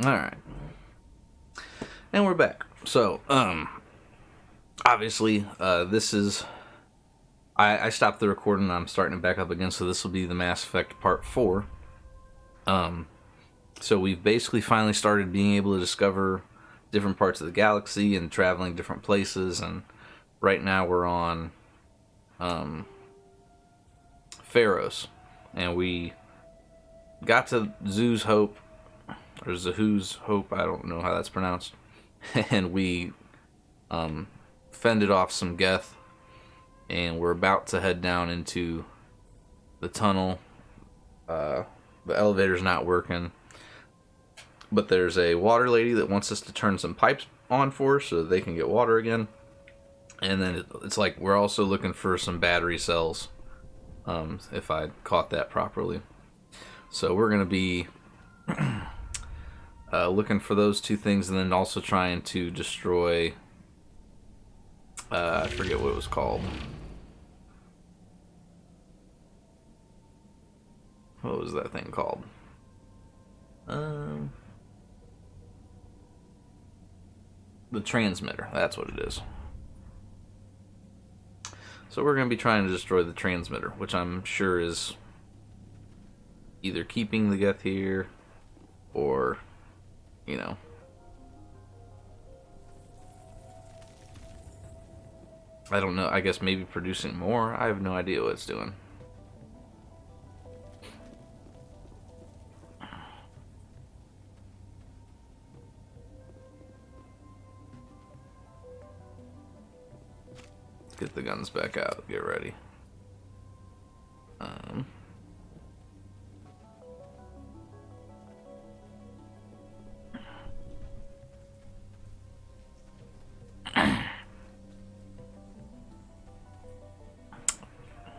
All right, and we're back. So, obviously, this is I stopped the recording. I'm starting it back up again. So this will be the Mass Effect Part 4. So we've basically finally started being able to discover different parts of the galaxy and traveling different places. And right now we're on Pharos, and we got to Zoo's Hope or Zahu's Hope. I don't know how that's pronounced. And we fended off some Geth, and we're about to head down into the tunnel. The elevator's not working, but there's a water lady that wants us to turn some pipes on for her so that they can get water again. And then it's like we're also looking for some battery cells, if I caught that properly. So we're going to be looking for those two things, and then also trying to destroy... I forget what it was called. What was that thing called? The transmitter. That's what it is. So we're going to be trying to destroy the transmitter, which I'm sure is either keeping the Geth here or, you know... I don't know. I guess maybe producing more. I have no idea what it's doing. Get the guns back out. Get ready.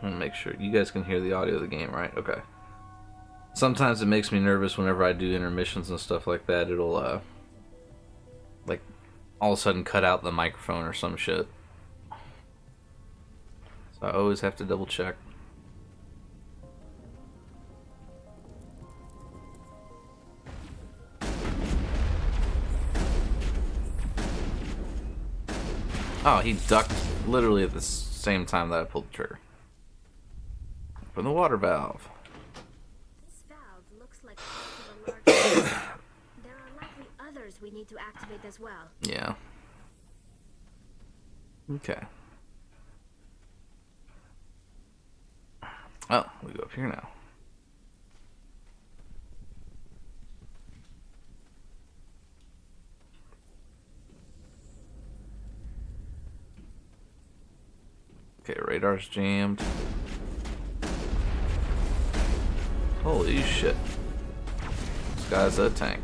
Make sure you guys can hear the audio of the game, right? Okay. Sometimes it makes me nervous whenever I do intermissions and stuff like that. It'll like all of a sudden cut out the microphone or some shit. So I always have to double check. Oh, he ducked literally at the same time that I pulled the trigger. From the water valve. This valve looks like part of a large system. There are likely others we need to activate as well. Yeah. Okay. Oh, we go up here now. Okay, radar's jammed. Holy shit. This guy's a tank.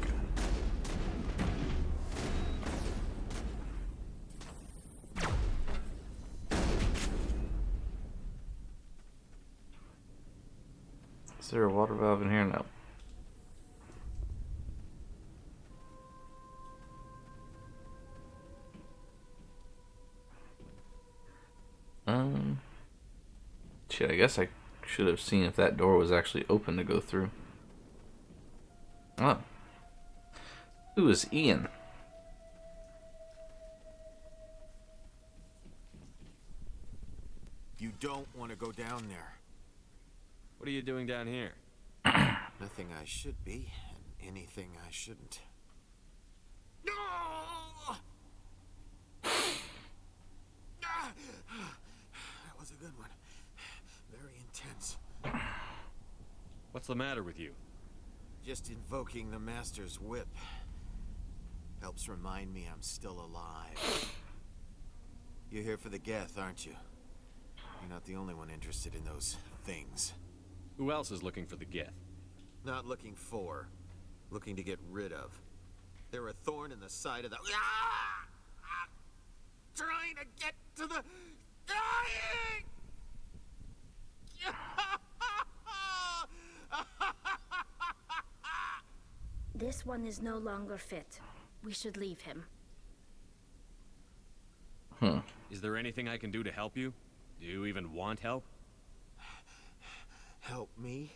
Is there a water valve in here? No. Shit, I guess I should have seen if that door was actually open to go through. Oh. Who is Ian? You don't want to go down there. What are you doing down here? Nothing I should be, and anything I shouldn't. No! That was a good one. Very intense. What's the matter with you? Just invoking the Master's whip helps remind me I'm still alive. You're here for the Geth, aren't you? You're not the only one interested in those things. Who else is looking for the Geth? Not looking for, looking to get rid of. They're a thorn in the side of the... Trying to get to the... Dying! This one is no longer fit. We should leave him. Is there anything I can do to help you? Do you even want help? Help me?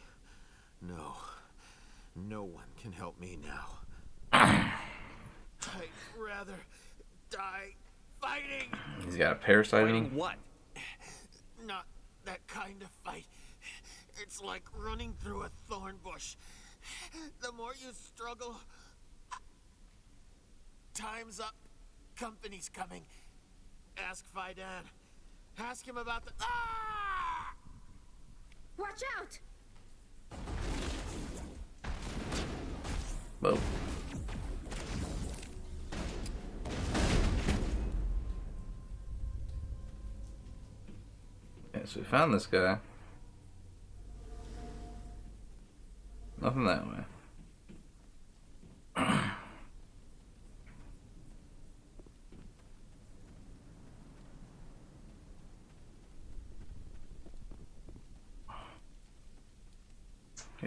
No. No one can help me now. I'd rather die fighting. He's got a parasite in Fighting him. what? Not that kind of fight. It's like running through a thorn bush. The more you struggle, time's up. Company's coming. Ask Faidan. Ask him about the. Ah! Watch out! Whoa. Yeah, so we found this guy. Nothing that way. I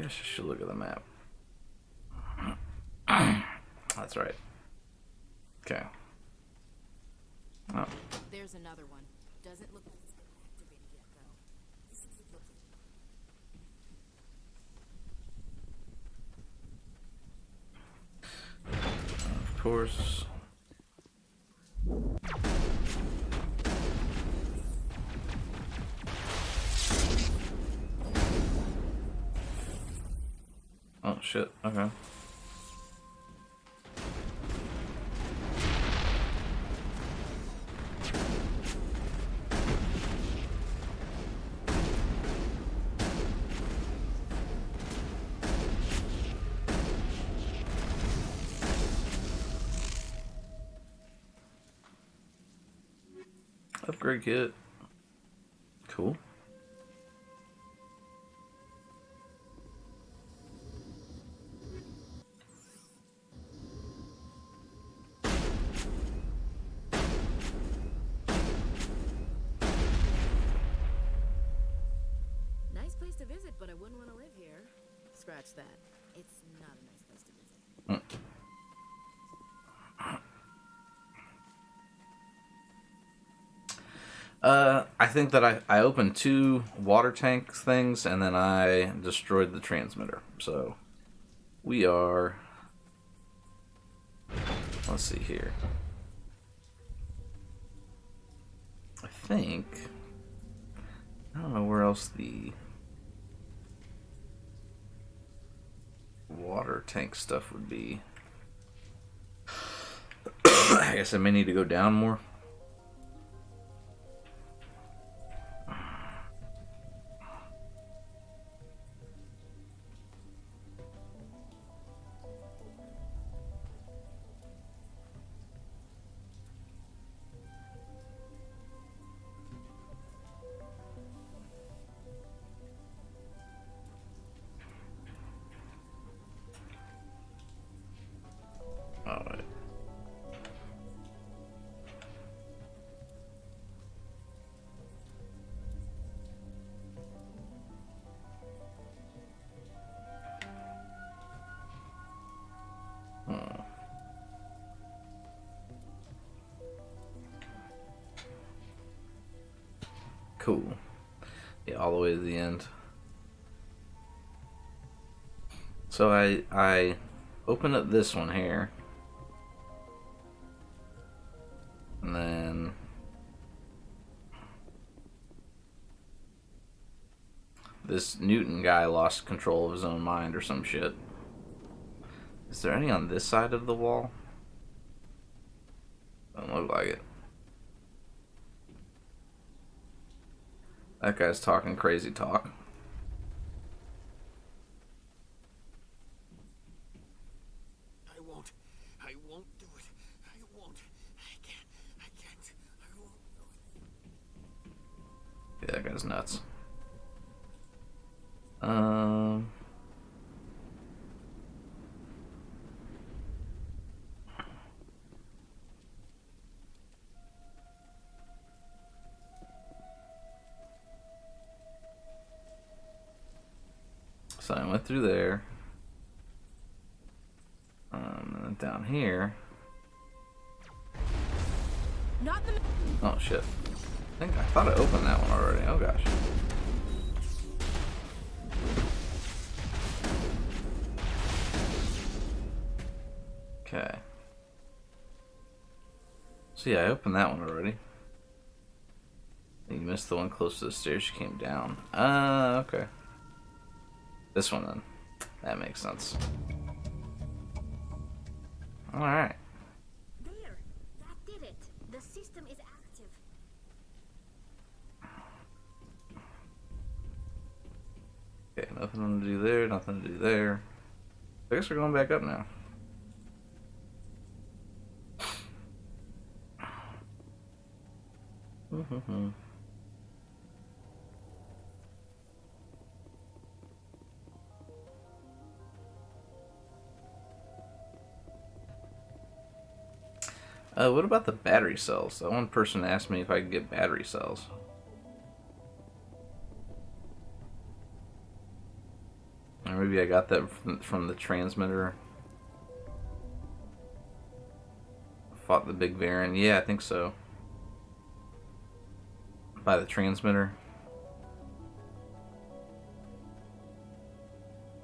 guess I should look at the map. That's right. Okay. Oh. There's another one. Doesn't look like it's been activated yet, though. You should keep looking. Of course. Oh shit, okay. Upgrade kit. Cool. Nice place to visit, but I wouldn't want to live here. Scratch that. It's not a nice place to visit. I think that I opened 2 water tank things and then I destroyed the transmitter. So we are. Let's see here. I think. I don't know where else the water tank stuff would be. I guess I may need to go down more. Alright. Cool. Yeah, all the way to the end. So I open up this one here. And then this Newton guy lost control of his own mind or some shit. Is there any on this side of the wall? Doesn't look like it. That guy's talking crazy talk. I won't do it. I won't. I can't. I won't do it. Yeah, that guy's nuts. So I went through there. And then down here. Not the. Oh shit. I thought I opened that one already. Oh gosh. Okay. See, I opened that one already. You missed the one close to the stairs you came down. Okay. This one then. That makes sense. Alright. There! That did it! The system is active. Okay, nothing to do there, nothing to do there. I guess we're going back up now. What about the battery cells? That one person asked me if I could get battery cells. Or maybe I got that from the transmitter. Fought the big Baron. Yeah, I think so. By the transmitter.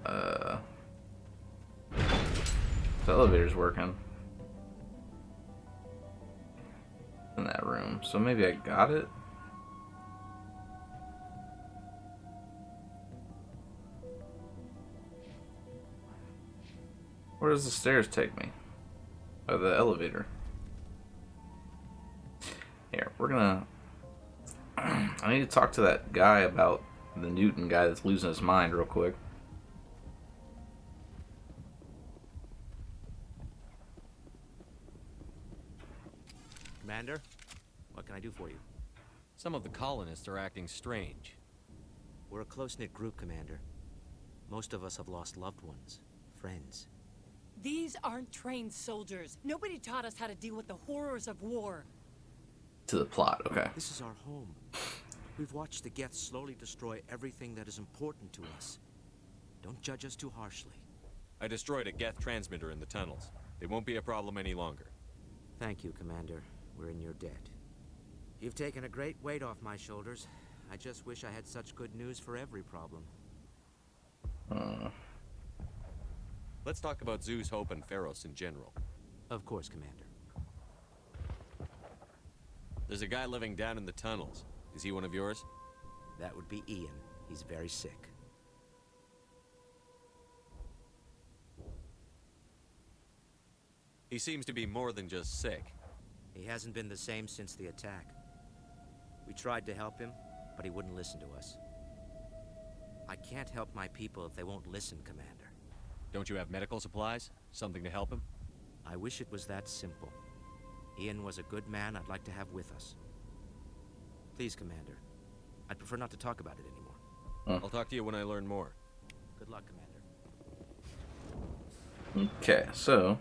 The elevator's working. In that room. So maybe I got it? Where does the stairs take me? Or the elevator? Here, we're gonna... I need to talk to that guy about the Newton guy that's losing his mind real quick. Commander, what can I do for you? Some of the colonists are acting strange. We're a close-knit group, Commander. Most of us have lost loved ones, friends. These aren't trained soldiers. Nobody taught us how to deal with the horrors of war. To the plot, okay. This is our home. We've watched the Geth slowly destroy everything that is important to us. Don't judge us too harshly. I destroyed a Geth transmitter in the tunnels. It won't be a problem any longer. Thank you, Commander. We're in your debt. You've taken a great weight off my shoulders. I just wish I had such good news for every problem. Let's talk about Zeus, Hope, and Pharos in general. Of course, Commander. There's a guy living down in the tunnels. Is he one of yours? That would be Ian. He's very sick. He seems to be more than just sick. He hasn't been the same since the attack. We tried to help him, but he wouldn't listen to us. I can't help my people if they won't listen, Commander. Don't you have medical supplies? Something to help him? I wish it was that simple. Ian was a good man I'd like to have with us. Please, Commander. I'd prefer not to talk about it anymore. I'll talk to you when I learn more. Good luck, Commander. Okay, so...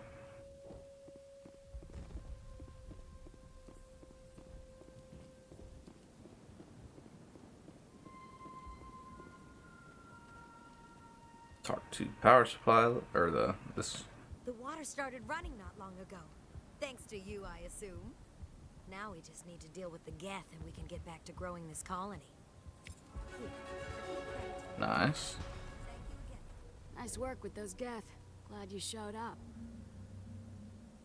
talk to power supply, or this... The water started running not long ago. Thanks to you, I assume. Now we just need to deal with the Geth and we can get back to growing this colony. Nice. Nice work with those Geth. Glad you showed up.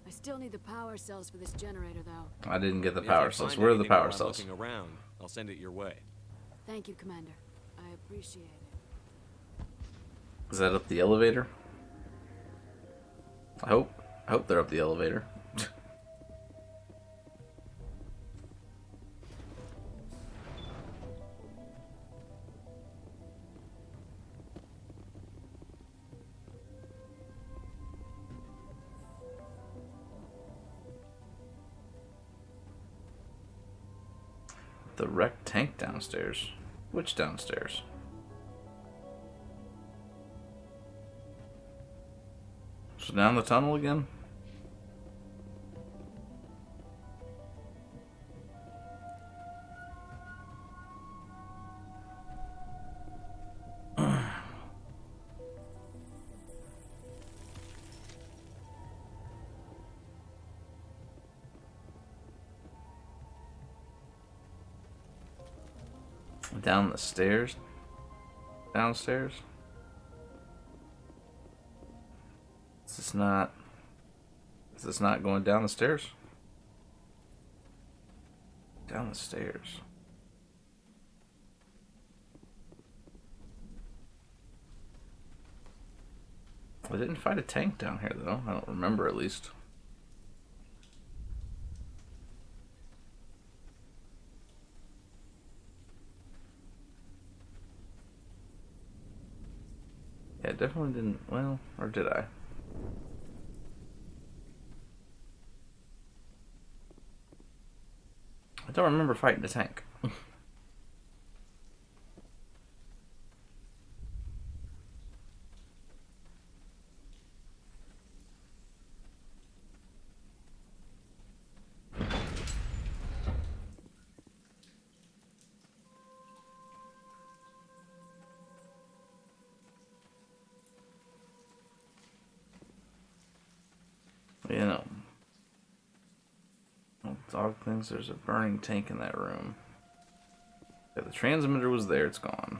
I still need the power cells for this generator, though. I didn't get the If power I cells. find Where are the anything while power I'm cells? Looking around, I'll send it your way. Thank you, Commander. I appreciate it. Is that up the elevator? I hope they're up the elevator. The wrecked tank downstairs. Which downstairs? So down the tunnel again? Down the stairs? Downstairs? Is this not going down the stairs? Down the stairs. I didn't fight a tank down here, though. I don't remember, at least. Yeah, definitely didn't. Well, or did I? I don't remember fighting a tank. You know, dog thinks there's a burning tank in that room. Yeah, the transmitter was there, it's gone.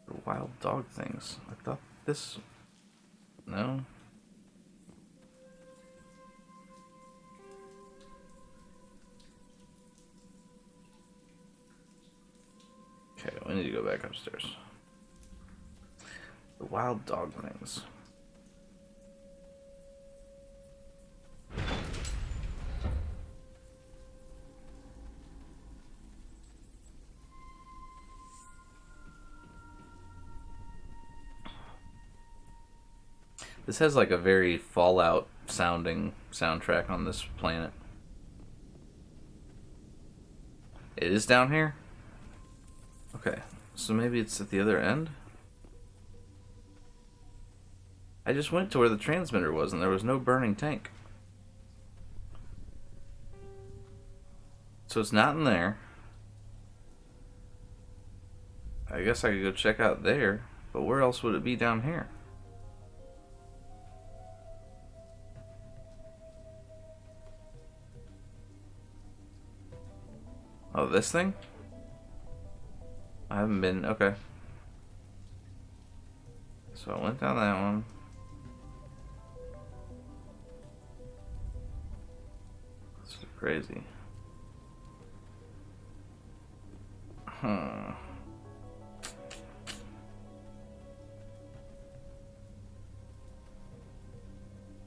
The wild dog things. I thought this. No? Okay, we need to go back upstairs. The wild dog things. This has like a very Fallout sounding soundtrack on this planet. It is down here? Okay, so maybe it's at the other end? I just went to where the transmitter was and there was no burning tank. So it's not in there. I guess I could go check out there, but where else would it be down here? Oh, this thing? I haven't been... Okay. So I went down that one. That's crazy.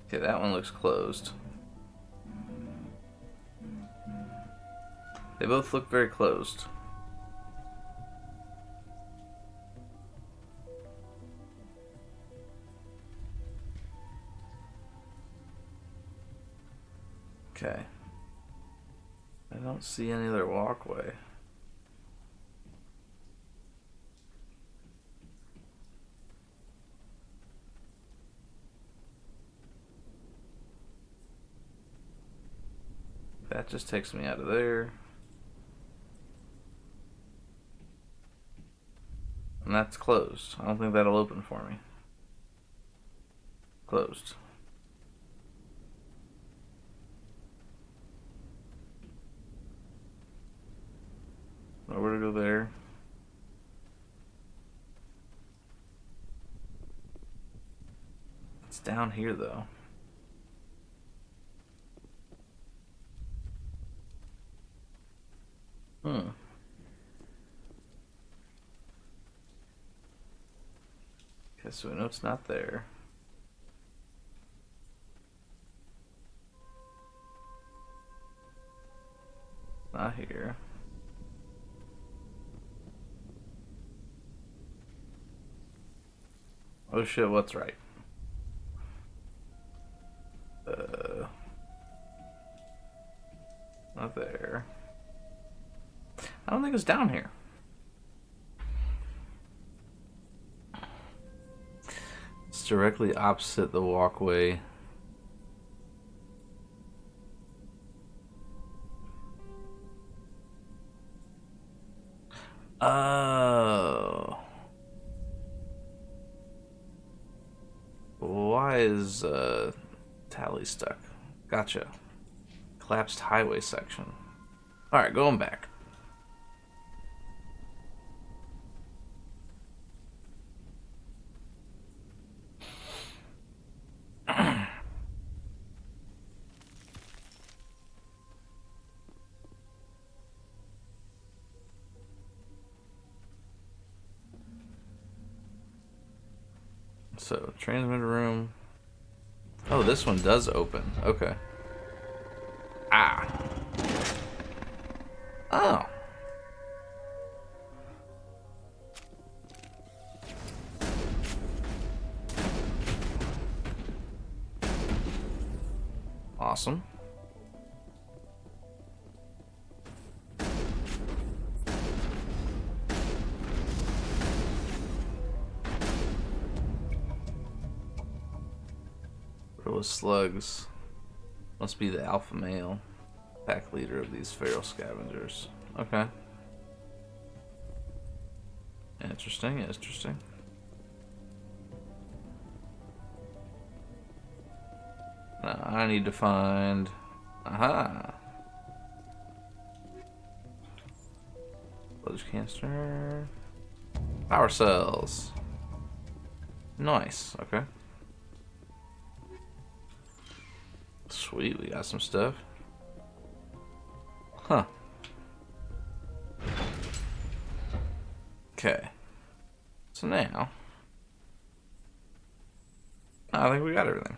Okay, that one looks closed. They both look very closed. Okay. I don't see any other walkway. That just takes me out of there. And that's closed. I don't think that'll open for me. Closed. Nowhere to go there. It's down here though. Okay, so we know it's not there. Not here. Oh shit, what's right? Not there. I don't think it's down here. It's directly opposite the walkway. Oh. Why is Tally stuck? Gotcha. Collapsed highway section. Alright, going back. So, transmitter room. Oh, this one does open. Okay. Ah. Oh. Awesome. Row of slugs. Must be the alpha male. Pack leader of these feral scavengers. Okay. Interesting, interesting. Now I need to find... Aha! Sludge canister. Power cells. Nice, okay. Sweet, we got some stuff. Huh. Okay. So now... I think we got everything.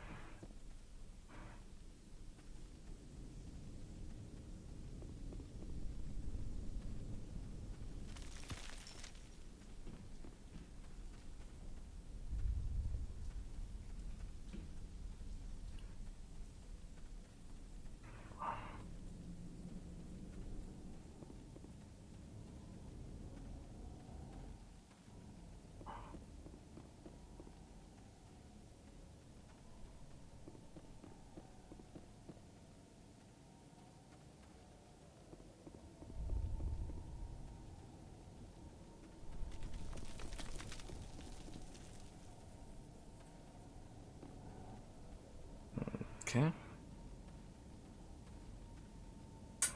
Okay.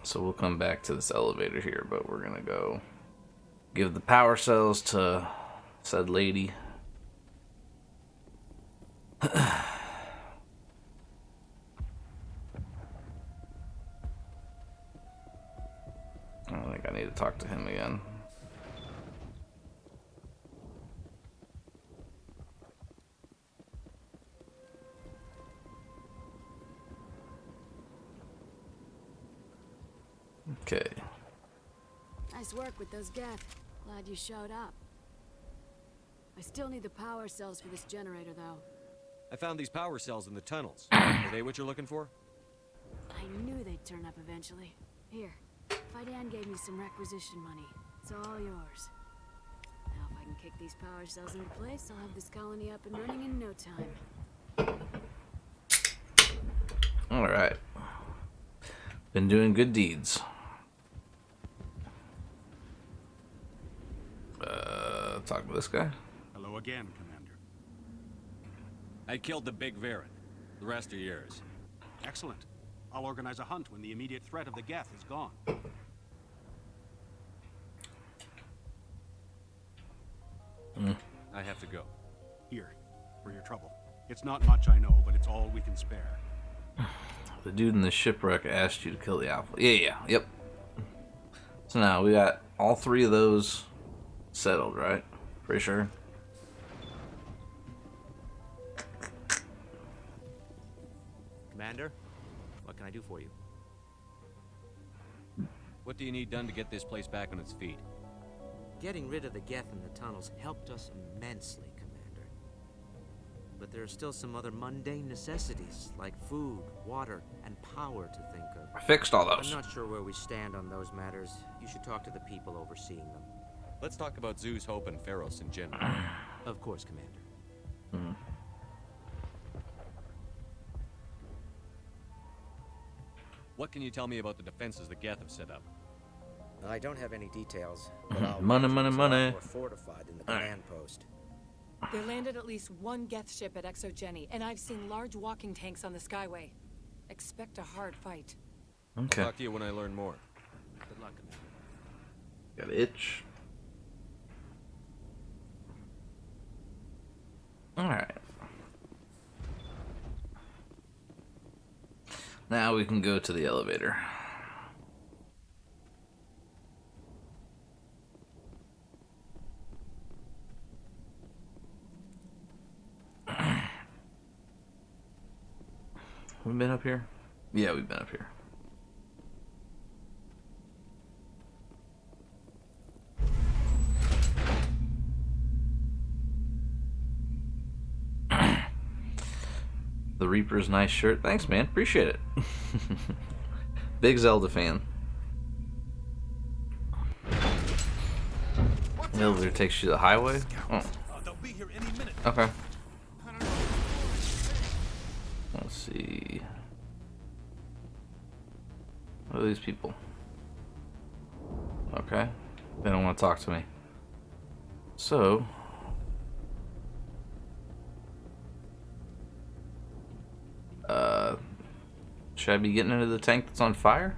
So we'll come back to this elevator here, but we're gonna go give the power cells to said lady. I don't think I need to talk to him again. Okay. Nice work with those Geth. Glad you showed up. I still need the power cells for this generator, though. I found these power cells in the tunnels. Are they what you're looking for? I knew they'd turn up eventually. Here, Fidan gave me some requisition money. It's all yours. Now if I can kick these power cells into place, I'll have this colony up and running in no time. Alright. Been doing good deeds. Talk to this guy. Hello again, Commander. I killed the big Varren. The rest are yours. Excellent. I'll organize a hunt when the immediate threat of the Geth is gone. I have to go. Here, for your trouble. It's not much, I know, but it's all we can spare. The dude in the shipwreck asked you to kill the alpha. Yep. So now we got all three of those settled, right? Pretty sure. Commander, what can I do for you? What do you need done to get this place back on its feet? Getting rid of the Geth in the tunnels helped us immensely, Commander. But there are still some other mundane necessities, like food, water, and power to think of. I fixed all those. I'm not sure where we stand on those matters. You should talk to the people overseeing them. Let's talk about Zeus, Hope, and Pharos in general. Of course, Commander. What can you tell me about the defenses the Geth have set up? I don't have any details. But I'll Money, bet money, it's a lot money. more fortified than the command post. They landed at least one Geth ship at Exogeny, and I've seen large walking tanks on the Skyway. Expect a hard fight. Okay. Talk to you when I learn more. Good luck, Commander. Got an itch. Alright. Now we can go to the elevator. Have we been up here? Yeah, we've been up here. The Reaper's nice shirt. Thanks, man. Appreciate it. Big Zelda fan. The elevator takes you to the highway? Oh. Okay. Let's see. What are these people? Okay. They don't want to talk to me. So... should I be getting into the tank that's on fire?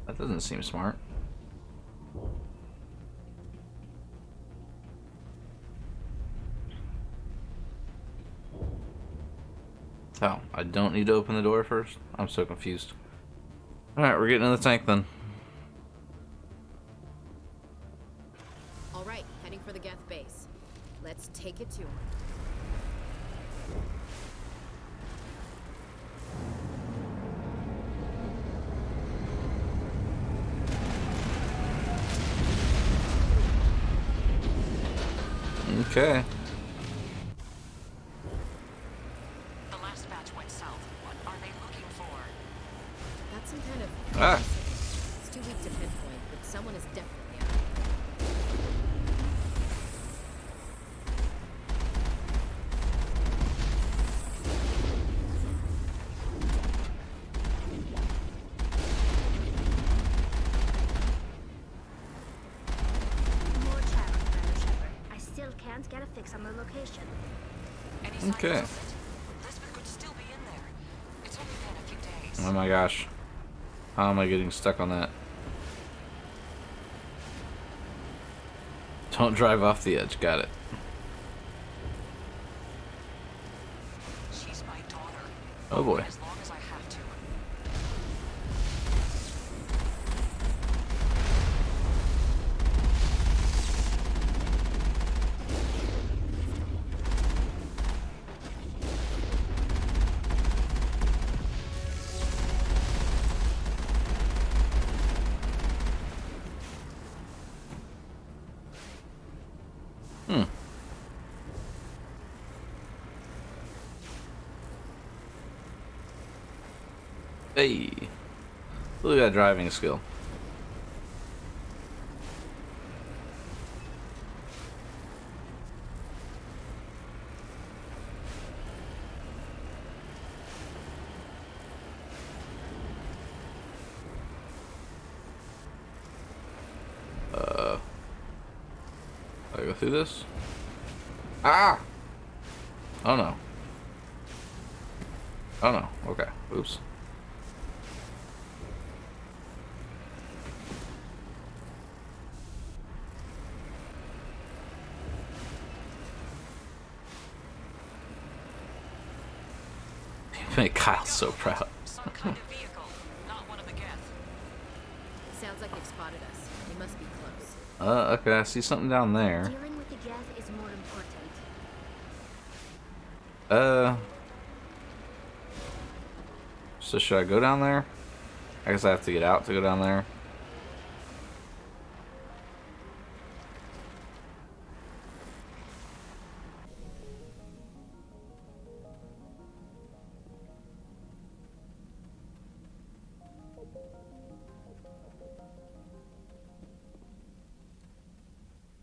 That doesn't seem smart. Oh, I don't need to open the door first? I'm so confused. Alright, we're getting in the tank then. Alright, heading for the Geth base. Let's take it to him. Okay. The last batch went south. What are they looking for? That's some kind of... Ah. It's too weak to pinpoint, but someone is definitely out. More chatter, Commander Shepard. I still can't get a fix on the location. Okay. Lisbon could still be in there. It's only been a few days. Oh my gosh. How am I getting stuck on that? Don't drive off the edge. Got it. She's my daughter. Oh boy. As long as I have to. Hey. Look at that driving skill. I go through this? Ah! Oh no. Oh no. Okay. Oops. You make Kyle so proud. Some kind of vehicle, not one of the Geth. Sounds like they've spotted us. They must be close. Okay, I see something down there. Dealing with the Geth is more important. So should I go down there? I guess I have to get out to go down there.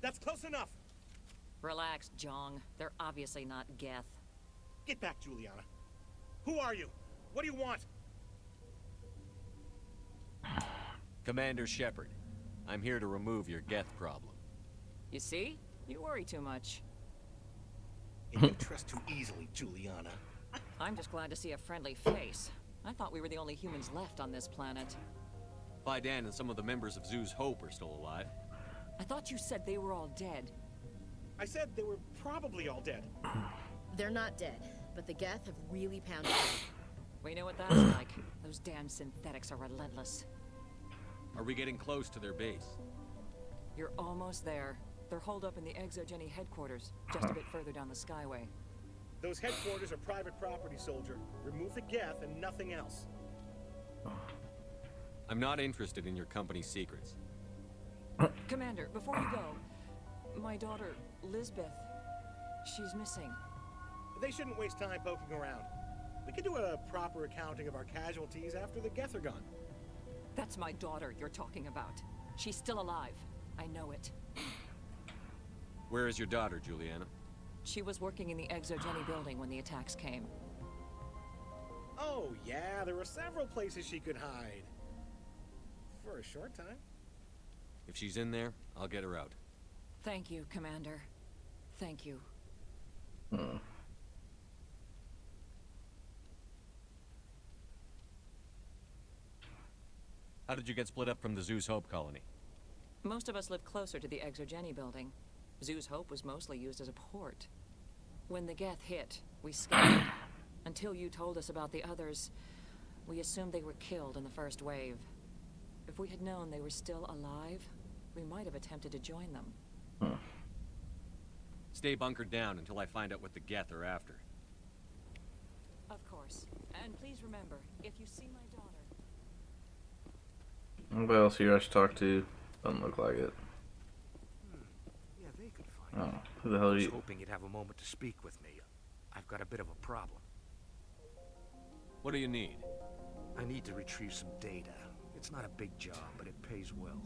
That's close enough. Relax, Jong. They're obviously not Geth. Get back, Juliana. Who are you? What do you want? Commander Shepard, I'm here to remove your Geth problem. You see? You worry too much. And you trust too easily, Juliana. I'm just glad to see a friendly face. I thought we were the only humans left on this planet. Faidan and some of the members of Zoo's Hope are still alive. I thought you said they were all dead. I said they were probably all dead. They're not dead, but the Geth have really pounded them. We know what that's like. Those damn synthetics are relentless. Are we getting close to their base? You're almost there. They're holed up in the ExoGeni headquarters, just a bit further down the Skyway. Those headquarters are private property, soldier. Remove the Geth and nothing else. I'm not interested in your company's secrets. Commander, before you go, my daughter, Lisbeth, she's missing. They shouldn't waste time poking around. We can do a proper accounting of our casualties after the Geth are gone. That's my daughter you're talking about. She's still alive. I know it. Where is your daughter, Juliana? She was working in the ExoGeni building when the attacks came. Oh, yeah, there were several places she could hide. For a short time. If she's in there, I'll get her out. Thank you, Commander. Thank you. How did you get split up from the Zeus Hope colony? Most of us lived closer to the ExoGeni building. Zeus Hope was mostly used as a port. When the Geth hit, we scattered. Until you told us about the others, we assumed they were killed in the first wave. If we had known they were still alive, we might have attempted to join them. Stay bunkered down until I find out what the Geth are after. Of course. And please remember, if you see my daughter... Anybody else here I should talk to? Doesn't look like it. Yeah, they could find Oh, who the hell are I was you? hoping you'd have a moment to speak with me. I've got a bit of a problem. What do you need? I need to retrieve some data. It's not a big job, but it pays well.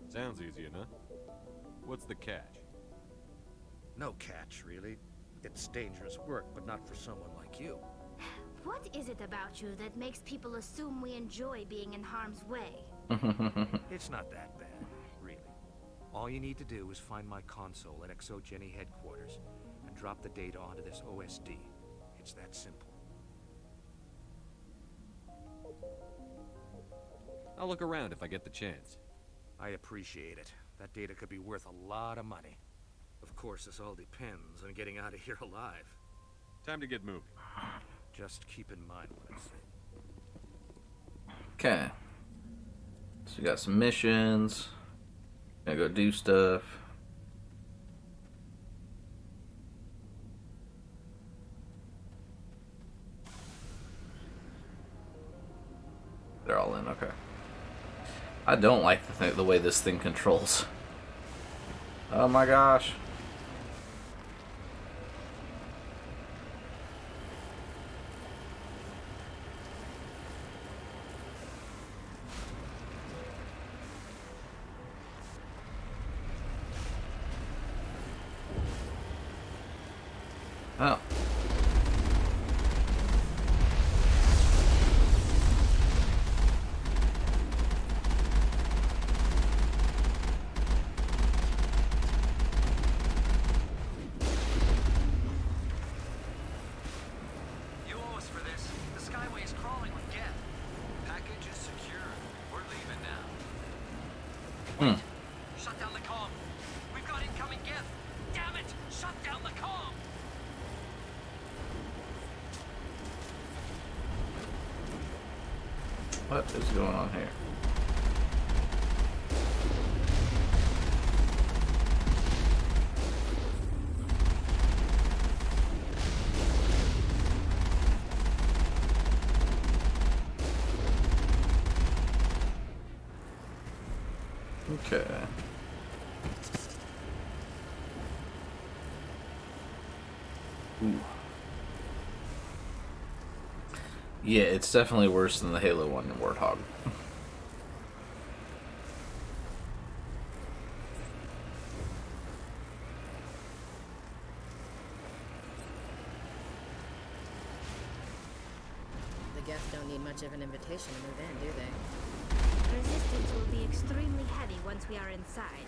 Sounds easy enough. What's the catch? No catch, really. It's dangerous work, but not for someone like you. What is it about you that makes people assume we enjoy being in harm's way? It's not that bad, really. All you need to do is find my console at ExoGeni headquarters and drop the data onto this OSD. It's that simple. I'll look around if I get the chance. I appreciate it. That data could be worth a lot of money. Of course, this all depends on getting out of here alive. Time to get moving. Just keep in mind what I say. Okay. So we got some missions. Gonna go do stuff. They're all in, okay. I don't like the way this thing controls. Oh my gosh. Oh. You owe us for this. The Skyway is crawling with Geth. Package is secure. We're leaving now. Wait! Shut down the comm. We've got incoming Geth. Damn it! Shut down the comm. What is going on here? Okay. Ooh. Yeah, it's definitely worse than the Halo one in Warthog. The Geth don't need much of an invitation to move in, do they? Resistance will be extremely heavy once we are inside.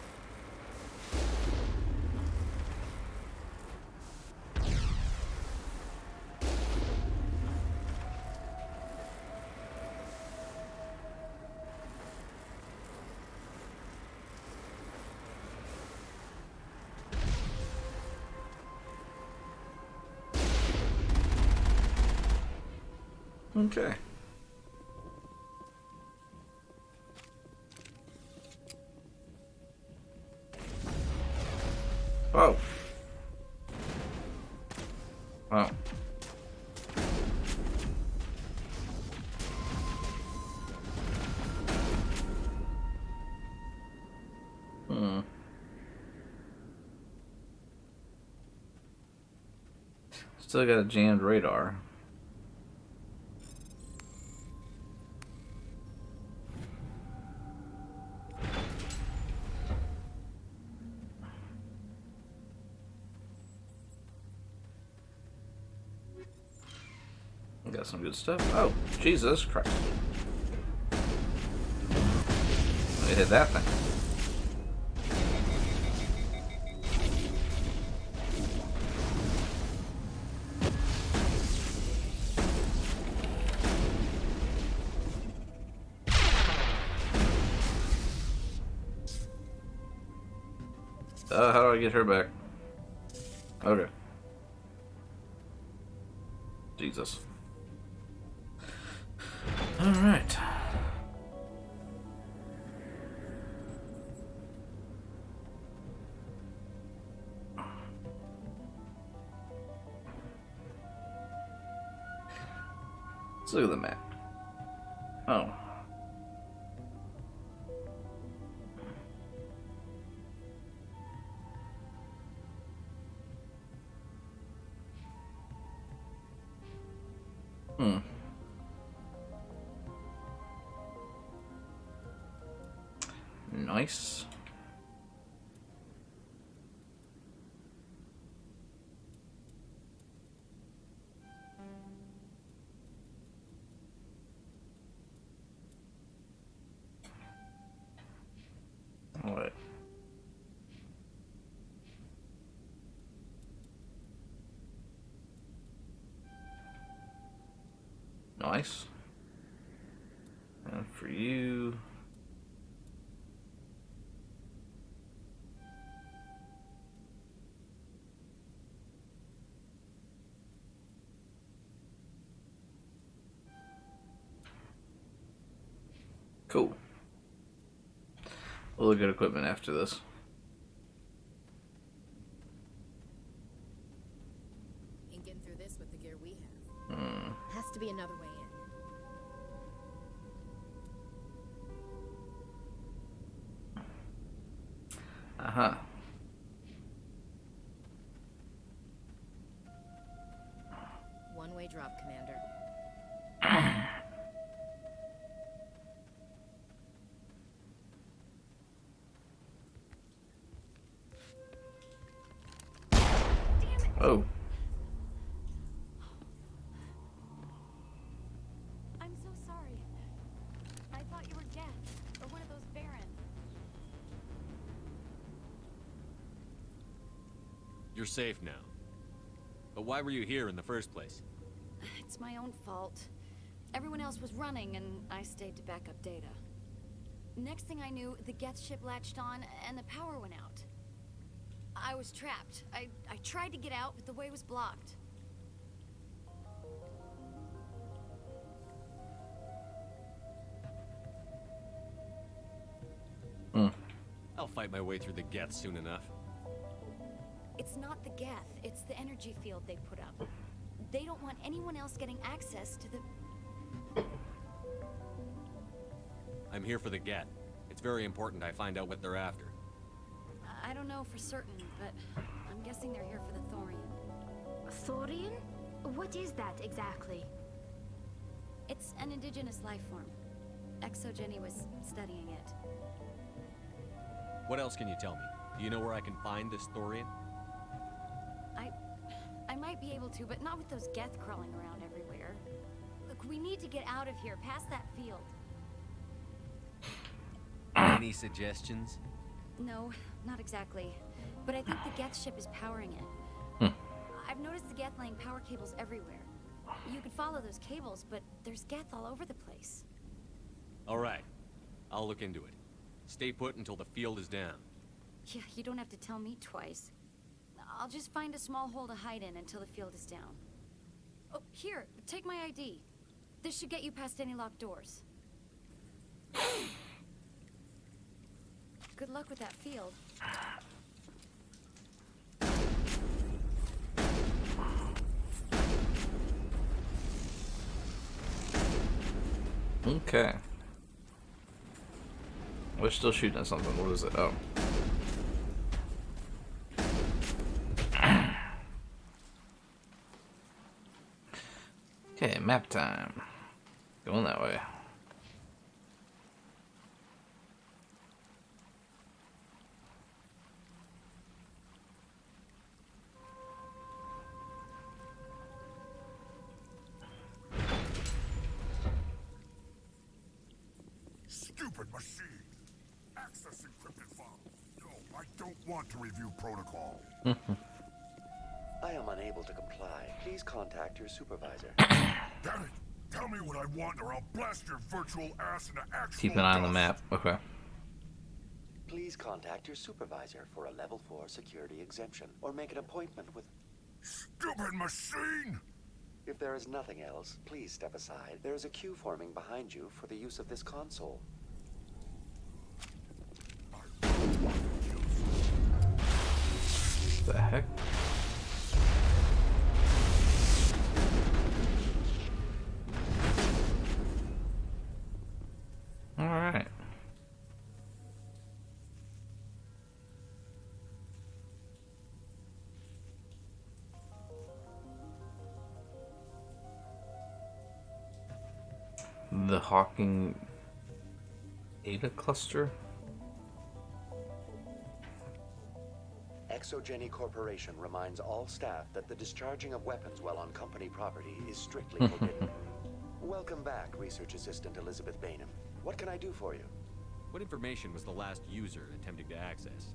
Okay. Oh. Still got a jammed radar. Got some good stuff. Oh, Jesus Christ. I hit that thing. How do I get her back? Okay. Jesus. All right. Let's look at the map. Oh. Nice. All right. Nice. And for you. Cool. We'll look at equipment after this. Ain't getting through this with the gear we have. Has to be another way in. Uh-huh. One-way drop, Commander. Oh. I'm so sorry. I thought you were Geth, or one of those Barons. You're safe now. But why were you here in the first place? It's my own fault. Everyone else was running, and I stayed to back up data. Next thing I knew, the Geth ship latched on, and the power went out. I was trapped. I tried to get out, but the way was blocked. I'll fight my way through the Geth soon enough. It's not the Geth, it's the energy field they put up. They don't want anyone else getting access to the... I'm here for the Geth. It's very important I find out what they're after. I don't know for certain, but I'm guessing they're here for the Thorian. Thorian? What is that exactly? It's an indigenous life form. ExoGenny was studying it. What else can you tell me? Do you know where I can find this Thorian? I might be able to, but not with those Geth crawling around everywhere. Look, we need to get out of here, past that field. Any suggestions? No, not exactly. But I think the Geth ship is powering it. I've noticed the Geth laying power cables everywhere. You could follow those cables, but there's Geth all over the place. All right. I'll look into it. Stay put until the field is down. Yeah, you don't have to tell me twice. I'll just find a small hole to hide in until the field is down. Oh, here, take my ID. This should get you past any locked doors. Good luck with that field. Okay. We're still shooting at something. What is it? Oh. Okay, map time. Going that way. Stupid machine! Access encrypted file. No, I don't want to review protocol. I am unable to comply. Please contact your supervisor. Damn it! Tell me what I want or I'll blast your virtual ass into actual Keep an eye on the dust. map. Okay. Please contact your supervisor for a level 4 security exemption or make an appointment with... Stupid machine! If there is nothing else, please step aside. There is a queue forming behind you for the use of this console. The heck? All right. The Hawking Ada cluster? ExoGeni Corporation reminds all staff that the discharging of weapons while on company property is strictly forbidden. Welcome back, Research Assistant Elizabeth Bainham. What can I do for you? What information was the last user attempting to access?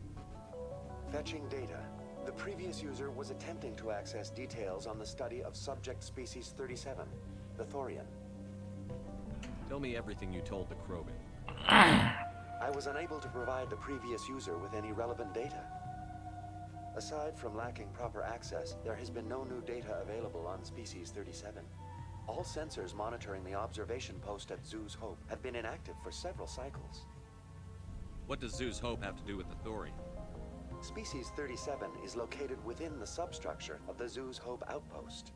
Fetching data. The previous user was attempting to access details on the study of subject species 37, the Thorian. Tell me everything you told the Krogan. I was unable to provide the previous user with any relevant data. Aside from lacking proper access, there has been no new data available on species 37. All sensors monitoring the observation post at Zoo's Hope have been inactive for several cycles. What does Zoo's Hope have to do with the Thorian? Species 37 is located within the substructure of the Zoo's Hope outpost.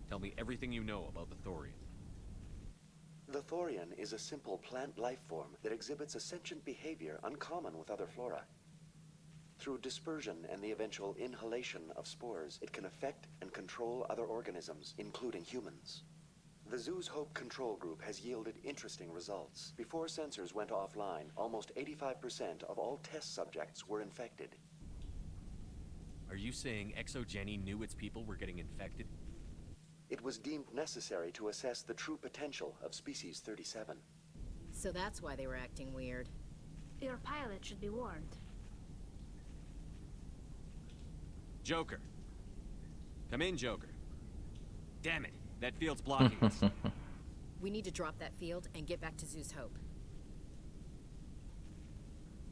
Tell me everything you know about the Thorian. The Thorian is a simple plant life form that exhibits a sentient behavior uncommon with other flora. Through dispersion and the eventual inhalation of spores, it can affect and control other organisms, including humans. The Zoo's Hope control group has yielded interesting results. Before sensors went offline, almost 85% of all test subjects were infected. Are you saying ExoGeni knew its people were getting infected? It was deemed necessary to assess the true potential of species 37. So that's why they were acting weird. Your pilot should be warned. Joker. Come in, Joker. Damn it, that field's blocking us. We need to drop that field and get back to Zoo's Hope.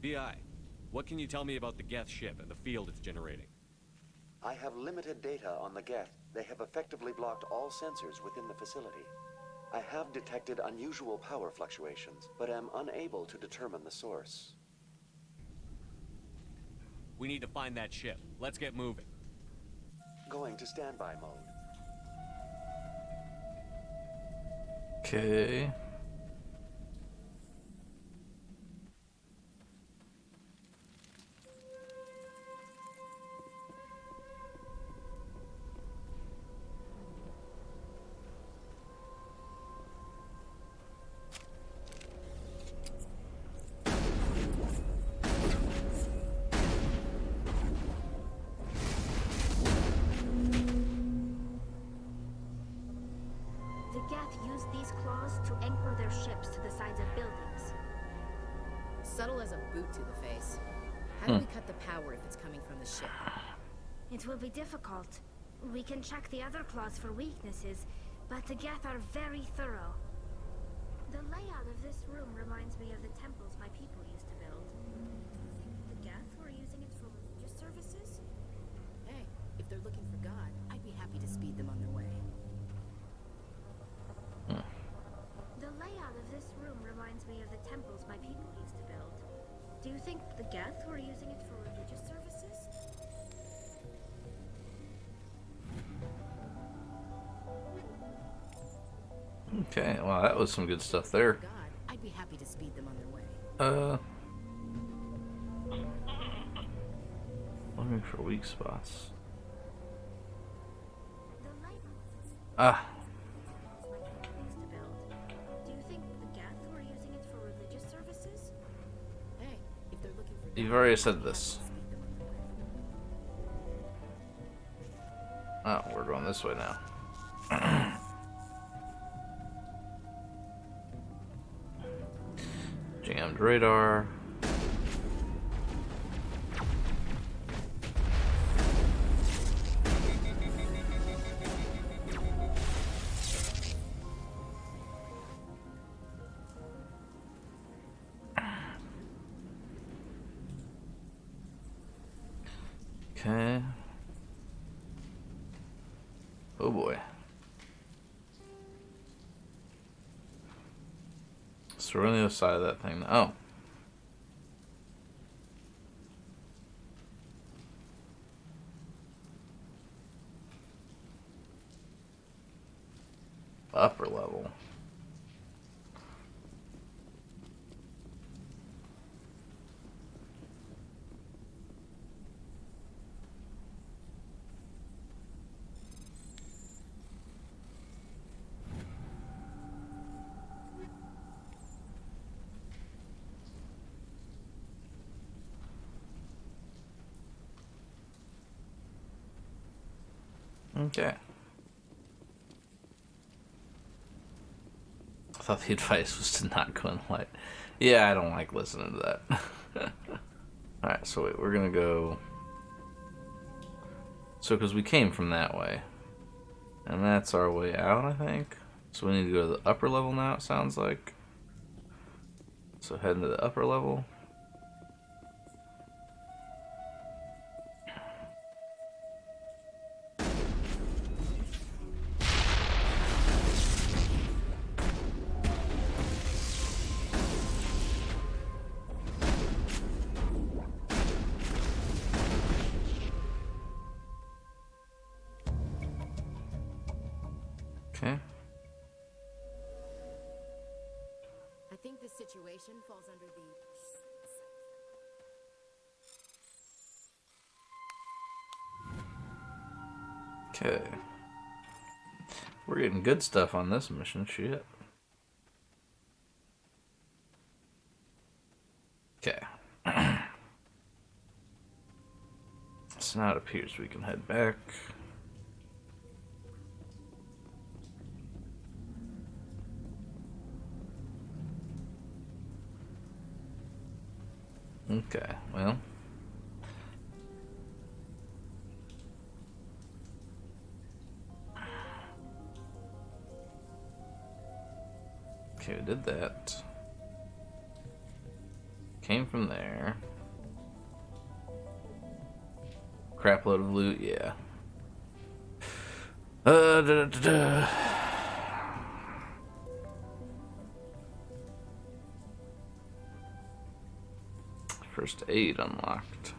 BI, what can you tell me about the Geth ship and the field it's generating? I have limited data on the Geth. They have effectively blocked all sensors within the facility. I have detected unusual power fluctuations, but am unable to determine the source. We need to find that ship. Let's get moving. Going to standby mode. Okay. The Geth use these claws to anchor their ships to the sides of buildings. Subtle as a boot to the face. How do we cut the power if it's coming from the ship? It will be difficult. We can check the other claws for weaknesses, but the Geth are very thorough. The layout of this room reminds me of the temples my people used to build. The Geth were using it for religious services? Hey, if they're looking for God, I'd be happy to speed them on their way. The layout of this room reminds me of the temples my people used to build. Do you think the Geth were using it for religious services? Okay, wow, that was some good stuff there. God, I'd be happy to speed them on their way. Looking for weak spots. The layout of Ah. Do you think the Geth were using it for religious services? Hey, if they're looking for You've already said this. Oh, we're going this way now. Jammed radar. Okay. Oh boy. So we're on the other side of that thing now. Oh. Upper level. Okay. I thought the advice was to not go in light. Yeah, I don't like listening to that. Alright, so wait, we're gonna go... So, because we came from that way. And that's our way out, I think. So we need to go to the upper level now, it sounds like. So heading to the upper level. Okay. I think this situation falls under the... Okay. We're getting good stuff on this mission, shit. Okay. So now it appears we can head back. Okay, well. Okay, we did that. Came from there. Crap load of loot, yeah. Da, da, da, da. First aid unlocked.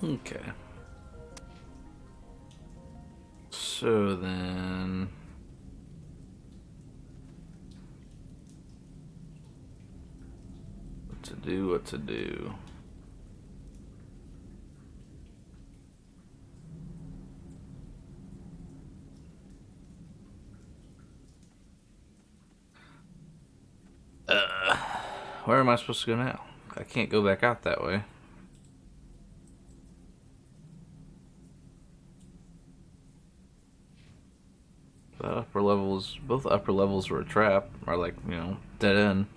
Okay. So then... What to do? Where am I supposed to go now? I can't go back out that way. The upper levels, both upper levels were a trap, or like, you know, dead end.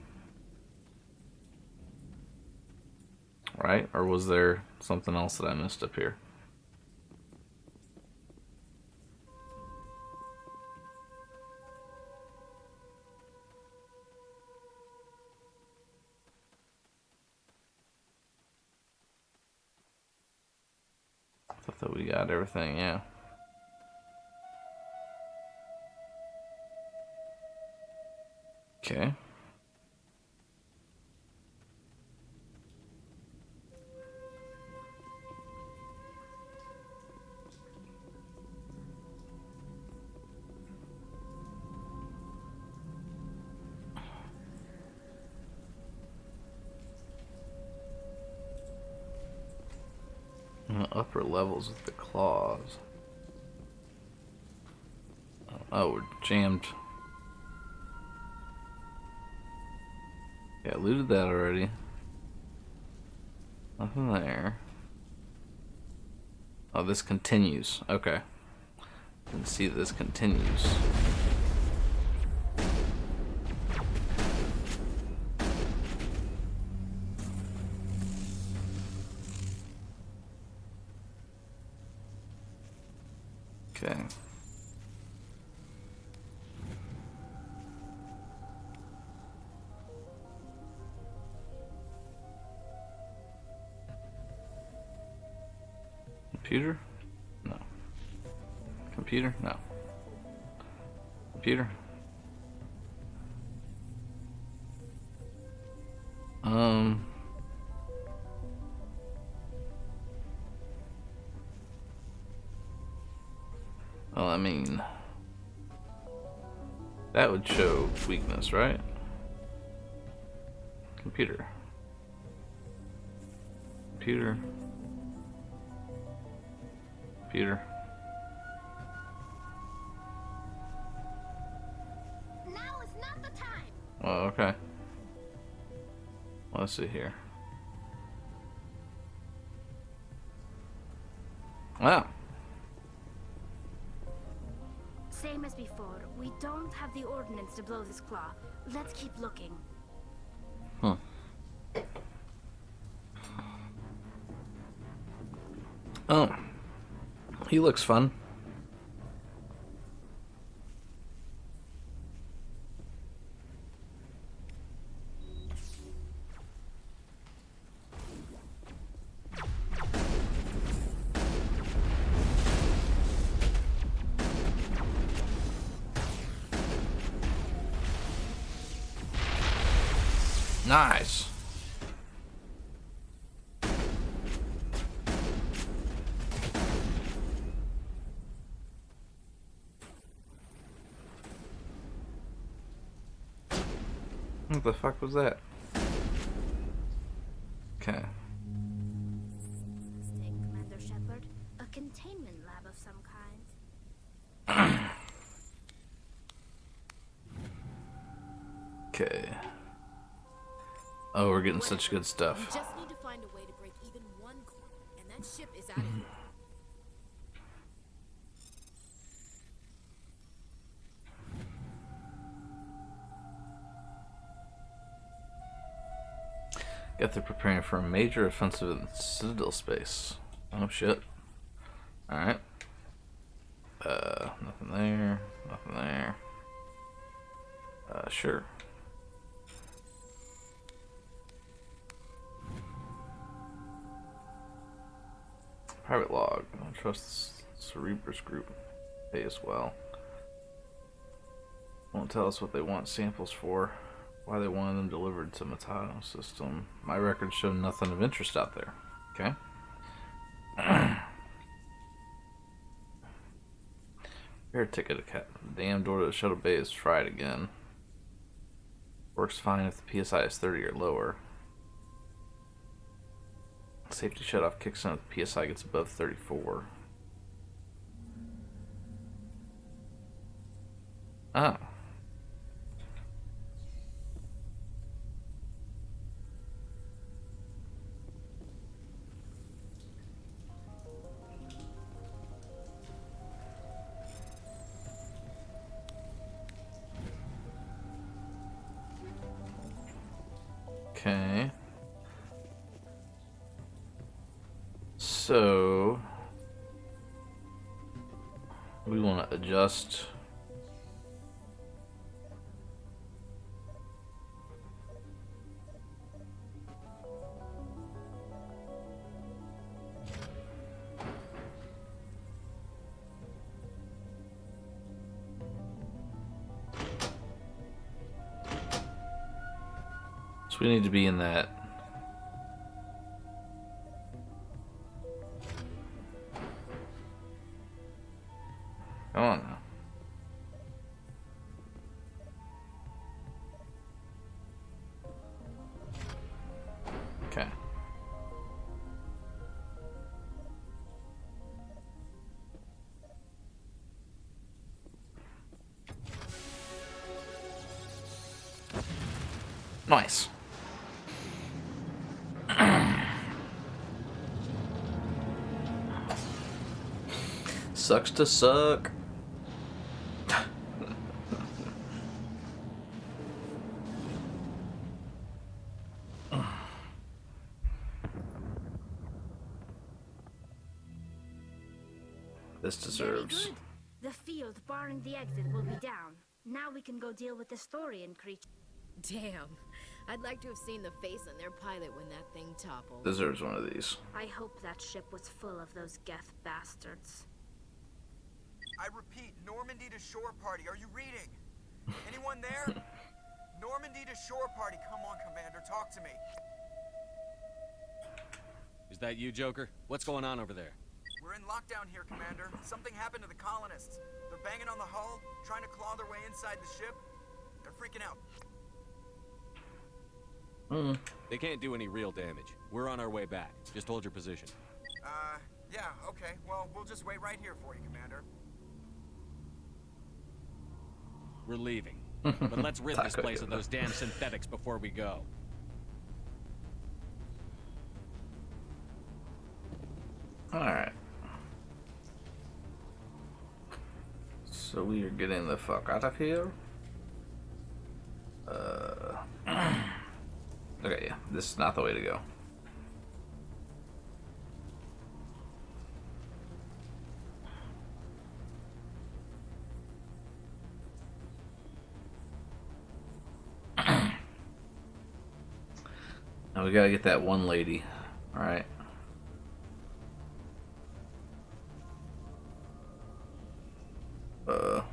Right? Or was there something else that I missed up here? I thought that we got everything, yeah. Okay. Upper levels with the claws. Oh, we're jammed. Yeah, I looted that already. Nothing there. Oh, this continues. Okay. You can see this continues. Okay. Computer? No. Computer? No. Computer? Well, I mean, that would show weakness, right? Computer. Computer. Computer. Now is not the time. Oh, okay. Let's see here. Wow. Same as before. We don't have the ordnance to blow this claw. Let's keep looking. Huh. Oh. He looks fun. Nice. What the fuck was that? Okay. Interesting, Commander Shepard. A containment lab of some kind. Okay. Oh, we're getting such good We stuff. just need to find a way to break even one corner, and that ship is out of here. Got they're preparing for a major offensive in Citadel space. Oh shit. Alright. Nothing there. Nothing there. Sure. Private log. I don't trust Cerebrus group. Pay as well. Won't tell us what they want samples for. Why they wanted them delivered to Matado system. My records show nothing of interest out there. Okay. Air ticket. The damn door to the shuttle bay is fried again. Works fine if the PSI is 30 or lower. Safety shutoff kicks in if the PSI gets above 34. Ah. Okay. So we want to adjust So we need to be in that. Come on now. Okay. Nice. Sucks to suck. This deserves. Very good. The field barring the exit will be down. Now we can go deal with the Storian creature. Damn. I'd like to have seen the face on their pilot when that thing toppled. Deserves one of these. I hope that ship was full of those Geth bastards. I repeat, Normandy to shore party. Are you reading? Anyone there? Normandy to shore party. Come on, Commander. Talk to me. Is that you, Joker? What's going on over there? We're in lockdown here, Commander. Something happened to the colonists. They're banging on the hull, trying to claw their way inside the ship. They're freaking out. They can't do any real damage. We're on our way back. Just hold your position. Yeah, okay. Well, we'll just wait right here for you, Commander. We're leaving. But let's rid this place of those damn synthetics before we go. Alright. So we are getting the fuck out of here. Okay, yeah, this is not the way to go. Now we gotta get that one lady. Alright. Oh.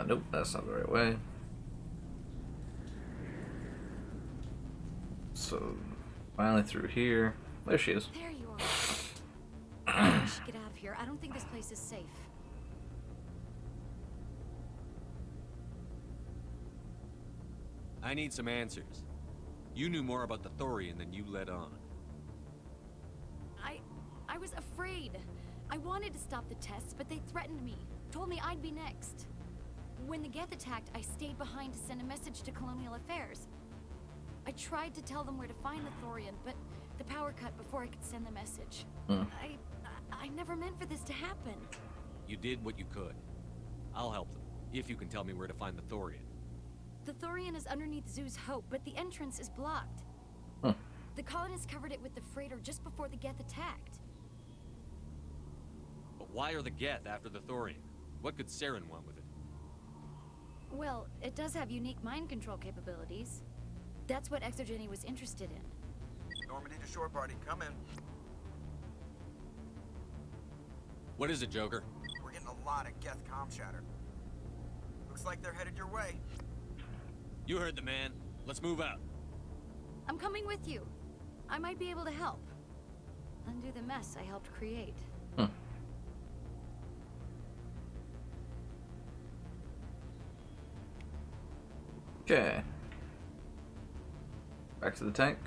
Nope, that's not the right way. So, finally through here. There she is. There you are. We should get out of here. I don't think this place is safe. I need some answers. You knew more about the Thorian than you let on. I was afraid. I wanted to stop the tests, but they threatened me. Told me I'd be next. When the Geth attacked, I stayed behind to send a message to Colonial Affairs. I tried to tell them where to find the Thorian, but the power cut before I could send the message. I never meant for this to happen. You did what you could. I'll help them, if you can tell me where to find the Thorian. The Thorian is underneath Zeus Hope, but the entrance is blocked. The colonists covered it with the freighter just before the Geth attacked. But why are the Geth after the Thorian? What could Saren want with it? Well, it does have unique mind control capabilities. That's what Exogeny was interested in. Normandy to shore party. Come in. What is it, Joker? We're getting a lot of Geth comm chatter. Looks like they're headed your way. You heard the man. Let's move out. I'm coming with you. I might be able to help. Undo the mess I helped create. Okay. Back to the tank.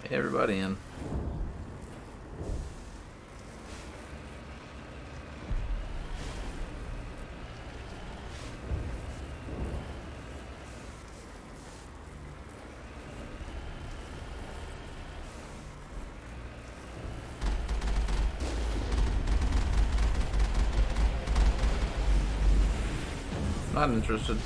Hey, everybody in. Not interested.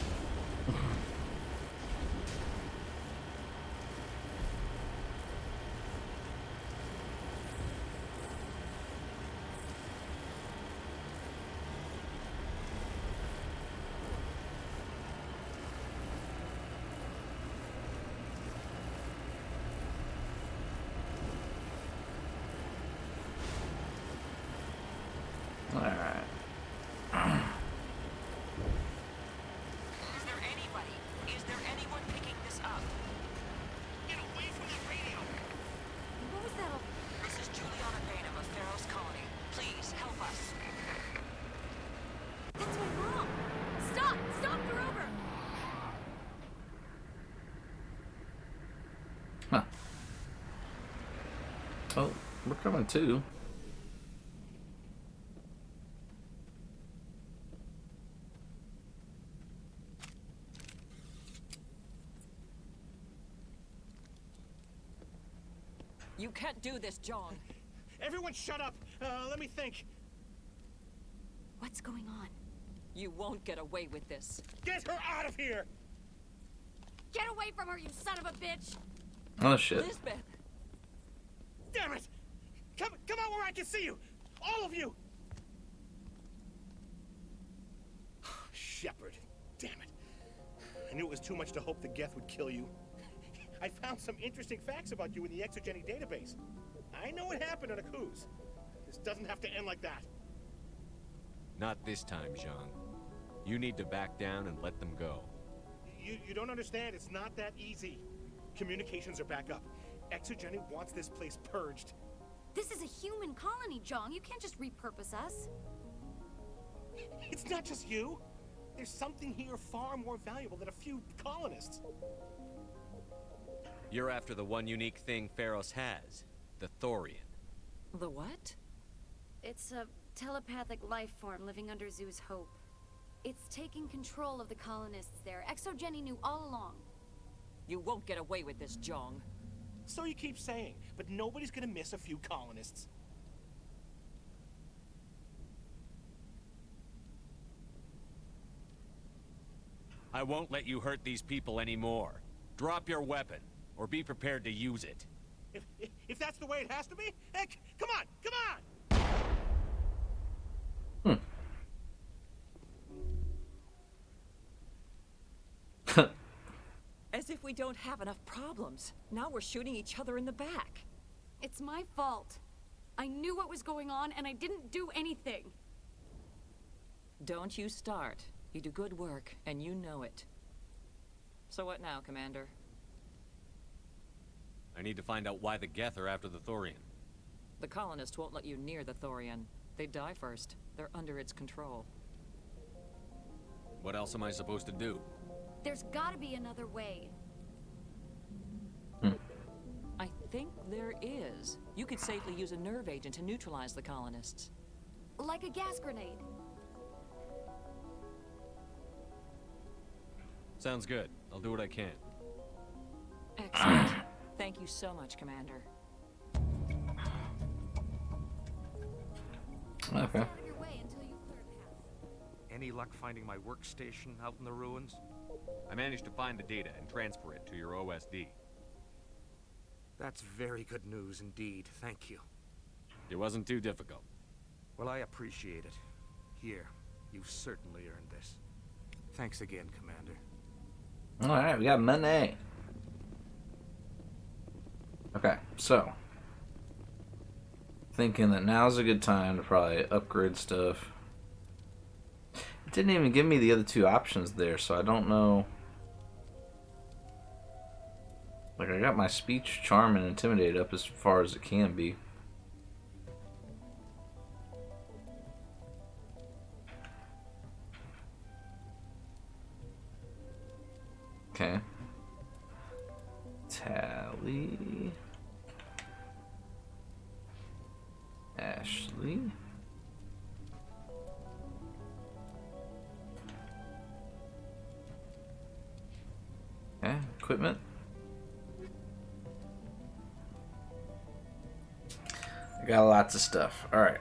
Huh. Oh, we're coming too. You can't do this, John. Everyone shut up! Let me think. What's going on? You won't get away with this. Get her out of here! Get away from her, you son of a bitch! Oh shit. Lisbeth! Damn it! Come out where I can see you! All of you! Shepard, damn it. I knew it was too much to hope the Geth would kill you. I found some interesting facts about you in the Exogeny database. I know what happened at Akuz. This doesn't have to end like that. Not this time, Jean. You need to back down and let them go. You don't understand. It's not that easy. Communications are back up. Exogeny wants this place purged. This is a human colony, John. You can't just repurpose us. It's not just you. There's something here far more valuable than a few colonists. You're after the one unique thing Pharos has, the Thorian. The what? It's a telepathic life form living under Zoo's Hope. It's taking control of the colonists there. Exogeny knew all along. You won't get away with this, Jong. So you keep saying, but nobody's gonna miss a few colonists. I won't let you hurt these people anymore. Drop your weapon, or be prepared to use it. If that's the way it has to be, heck, come on, come on! As if we don't have enough problems. Now we're shooting each other in the back. It's my fault. I knew what was going on, and I didn't do anything. Don't you start. You do good work, and you know it. So what now, Commander? I need to find out why the Geth are after the Thorian. The colonists won't let you near the Thorian. They'd die first. They're under its control. What else am I supposed to do? There's gotta be another way. I think there is. You could safely use a nerve agent to neutralize the colonists. Like a gas grenade. Sounds good. I'll do what I can. Excellent. Thank you so much, Commander. Okay. Any luck finding my workstation out in the ruins? I managed to find the data and transfer it to your OSD. That's very good news indeed. Thank you. It wasn't too difficult. Well, I appreciate it. Here, you've certainly earned this. Thanks again, Commander. Alright, we got money. Okay, so. Thinking that now's a good time to probably upgrade stuff. It didn't even give me the other two options there, so I don't know. Like, I got my speech, charm, and intimidate up as far as it can be. Okay. Tally. Ashley. Okay, equipment. I got lots of stuff. Alright.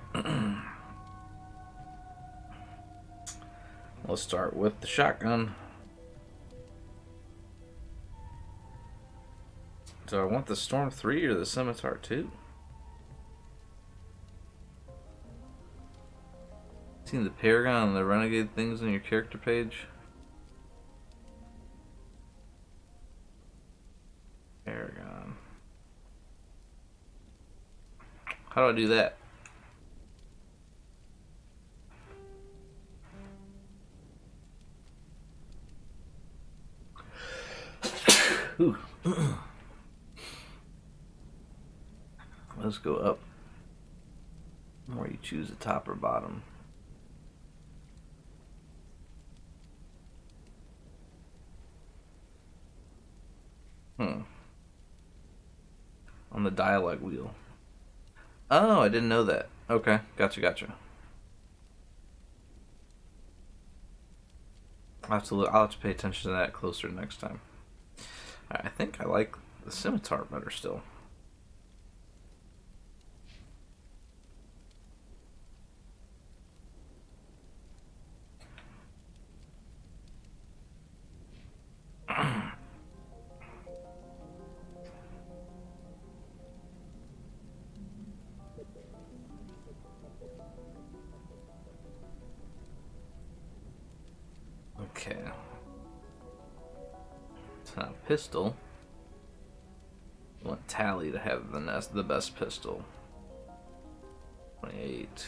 Let's start with the shotgun. Do I want the Storm 3 or the Scimitar 2? Seen the Paragon and the Renegade things on your character page? Paragon. How do I do that? Ooh. Let's go up. Where you choose the top or bottom. the dialogue wheel. Oh, I didn't know that. Okay, gotcha. I'll have to pay attention to that closer next time. I think I like the scimitar better still. Okay. It's not a pistol. I want Tally to have the best pistol. 28.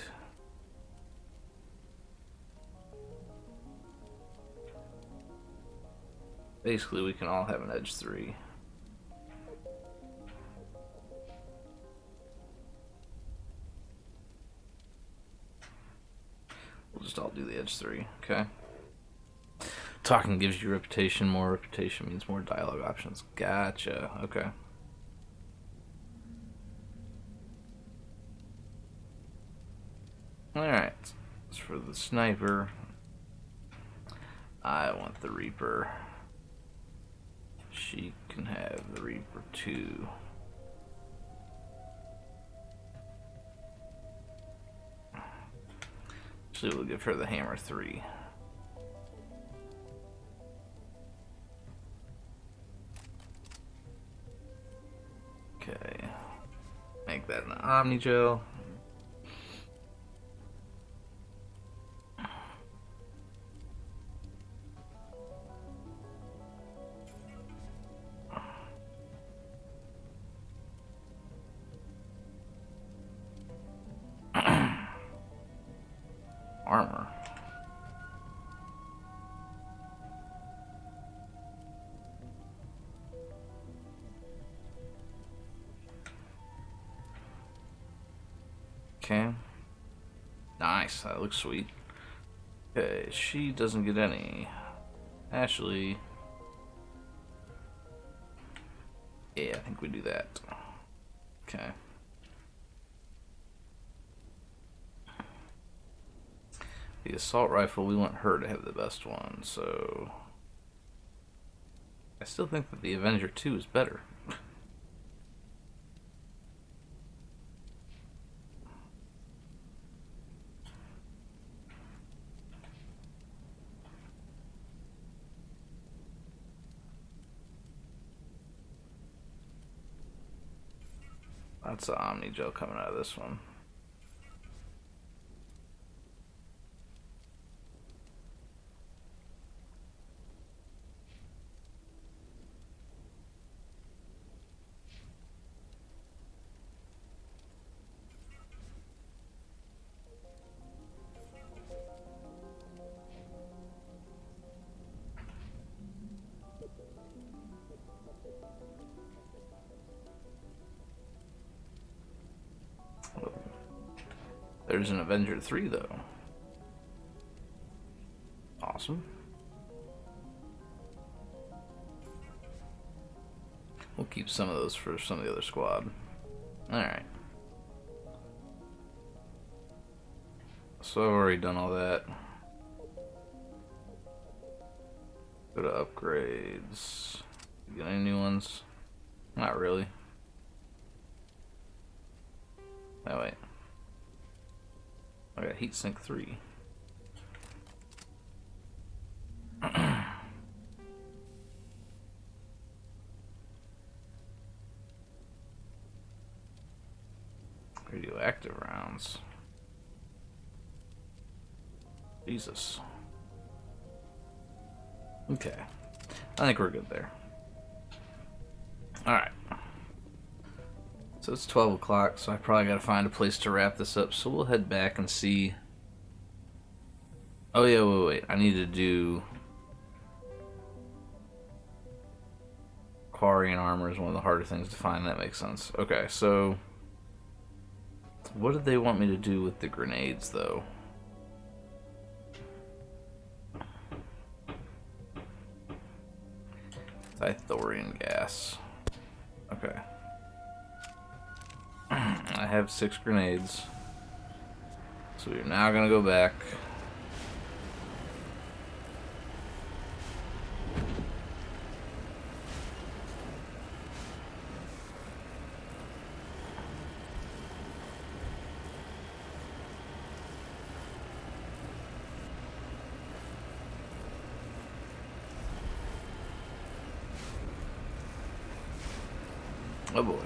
Basically, we can all have an edge 3. We'll just all do the edge 3, okay? Talking gives you reputation. More reputation means more dialogue options. Gotcha. Okay. Alright. As for the sniper, I want the Reaper. She can have the Reaper too. Actually, we'll give her the Hammer 3. Okay. Make that an Omni Gel. Armor. Okay. Nice. That looks sweet. Okay, she doesn't get any. Ashley. Yeah, I think we do that. Okay. The assault rifle, we want her to have the best one, so I still think that the Avenger 2 is better. That's an Omni Gel coming out of this one. There's an Avenger 3 though. Awesome. We'll keep some of those for some of the other squad. Alright. So I've already done all that. Go to upgrades. You got any new ones? Not really. Oh wait. I got Heatsink 3. Radioactive rounds. Jesus. Okay. I think we're good there. Alright. So it's 12 o'clock, so I probably gotta find a place to wrap this up. So we'll head back and see. Oh yeah, wait. I need to do Quarian armor is one of the harder things to find. That makes sense. Okay, so what did they want me to do with the grenades, though? Thorian gas. Okay. have 6 grenades. So we're now gonna go back. Oh boy.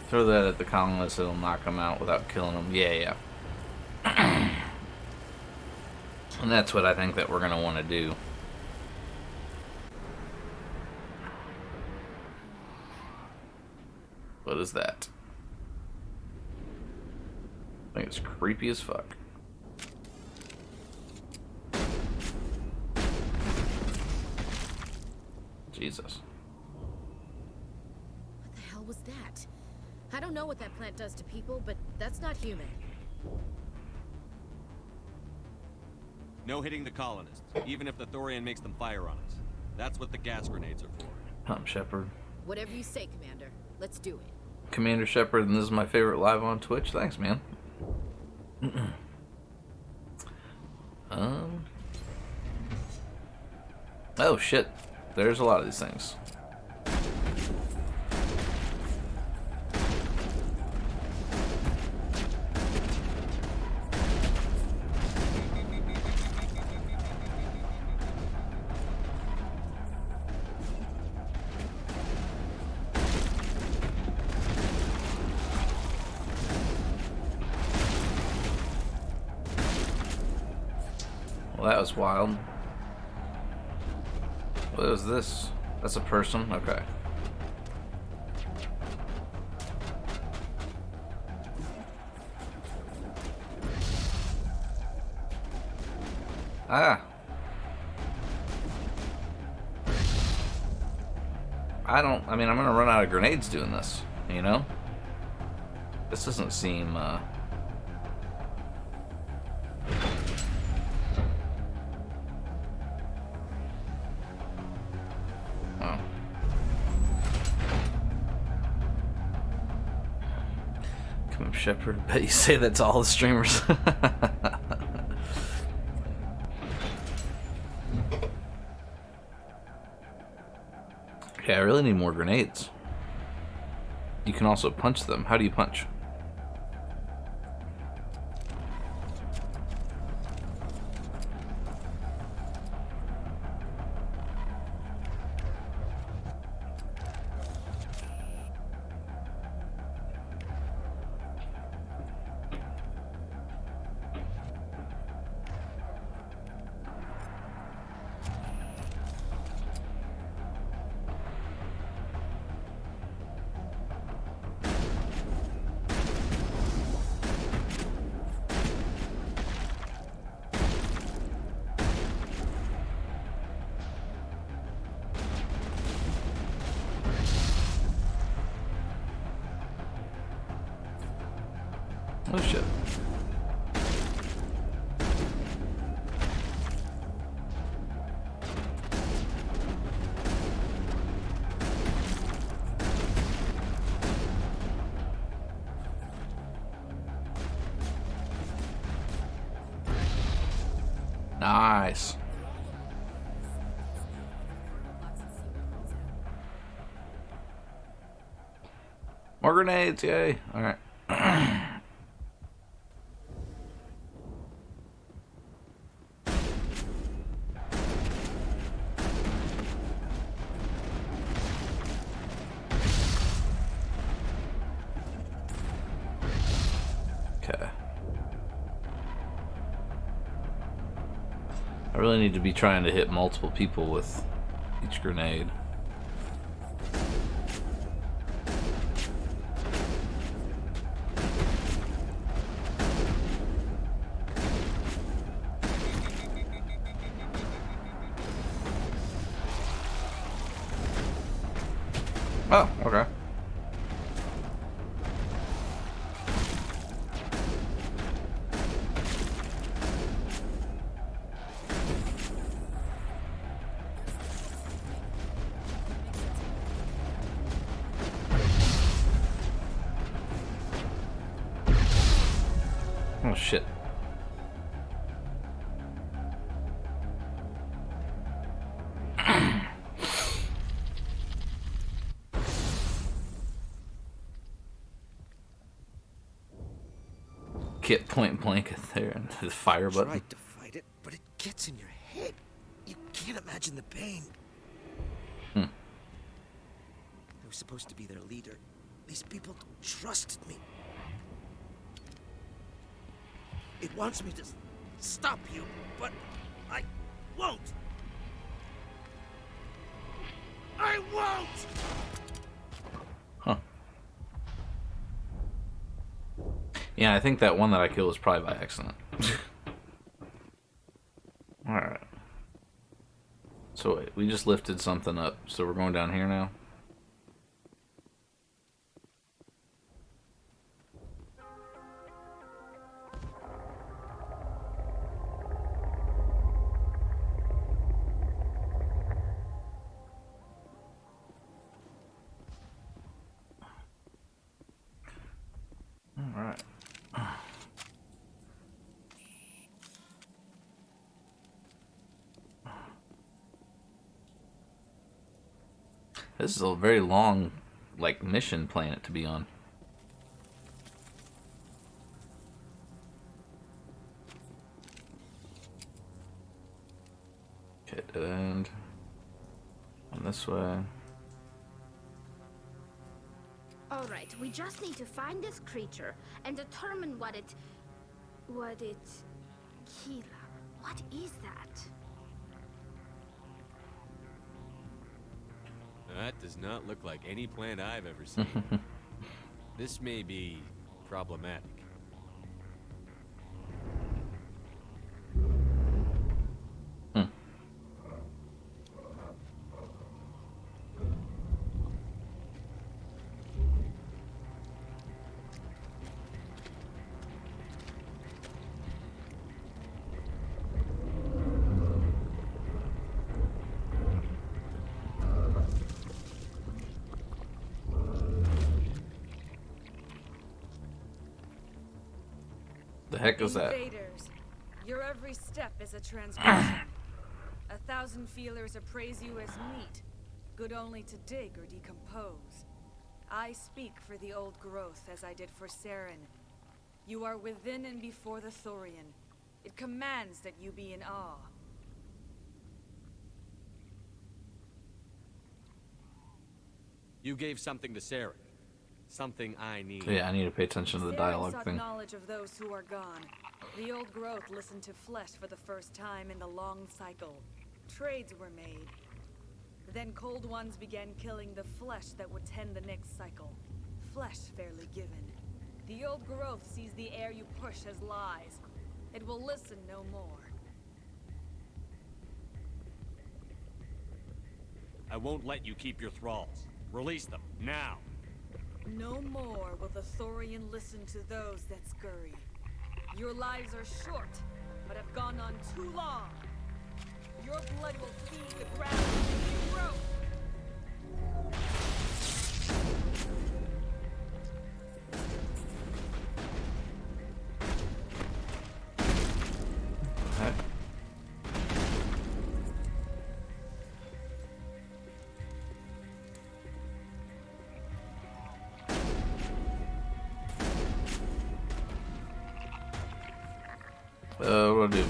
Throw that at the colonists, it'll knock them out without killing them. Yeah. And that's what I think that we're going to want to do. What is that? I think it's creepy as fuck. Jesus. What the hell was that? I don't know what that plant does to people, but that's not human. No hitting the colonists, even if the Thorian makes them fire on us. That's what the gas grenades are for. Pump Shepard. Whatever you say, Commander. Let's do it. Commander Shepard, and this is my favorite live on Twitch. Thanks, man. Oh shit. There's a lot of these things. Well, that was wild. What is this? That's a person? Okay. Ah. I mean, I'm gonna run out of grenades doing this, you know? This doesn't seem, Oh. Come on, Shepard. Bet you say that to all the streamers. Okay, I really need more grenades. You can also punch them. How do you punch? Oh shit. Nice. More grenades, yay. Alright. I really need to be trying to hit multiple people with each grenade. Oh, okay. Oh shit. Get point blank at there and the fire button. Tried to fight it, but it gets in your head. You can't imagine the pain. I was supposed to be their leader. These people trusted me. It wants me to stop you, but I won't. I won't! Huh. Yeah, I think that one that I killed was probably by accident. Alright. So wait, we just lifted something up, so we're going down here now? Alright. This is a very long, like, mission planet to be on. Okay, dead end. On this way. Alright, we just need to find this creature and determine what it... Keeler. What is that? That does not look like any plant I've ever seen. This may be problematic. The heck is that? Invaders, your every step is a transgression. 1,000 feelers appraise you as meat, good only to dig or decompose. I speak for the old growth as I did for Saren. You are within and before the Thorian. It commands that you be in awe. You gave something to Saren. Something I need. Yeah, I need to pay attention to the dialogue sought thing. knowledge of those who are gone. The old growth listened to flesh for the first time in the long cycle. Trades were made. Then cold ones began killing the flesh that would tend the next cycle. Flesh fairly given. The old growth sees the air you push as lies. It will listen no more. I won't let you keep your thralls. Release them, now! No more will the Thorian listen to those that scurry. Your lives are short, but have gone on too long. Your blood will feed the ground and new growth. What do I do?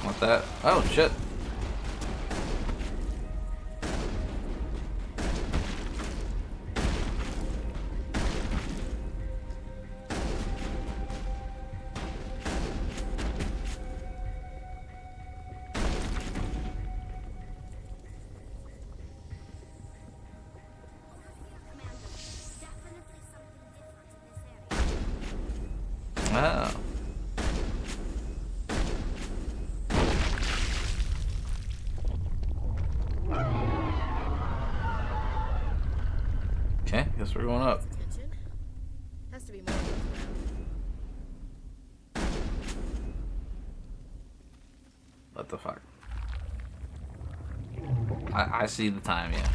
Want that? Oh, shit. Oh. Okay, guess we're going up. Attention. Has to be more around. What the fuck? I see the time, yeah.